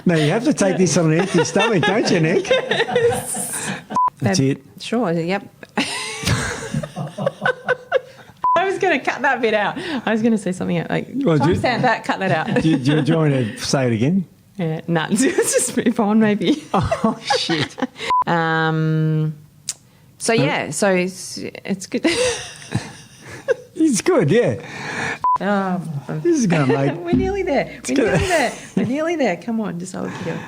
No, you have to take this on an empty stomach, don't you, Nick? That's it. Sure, yep. I was going to cut that bit out. I was going to say something like, sound that, cut that out. Do you want me to say it again? Yeah, no, let's just move on maybe. Oh, shit. So it's good. It's good, yeah. Oh, this is going to make... We're nearly there. We're nearly there. Come on, just hold it together.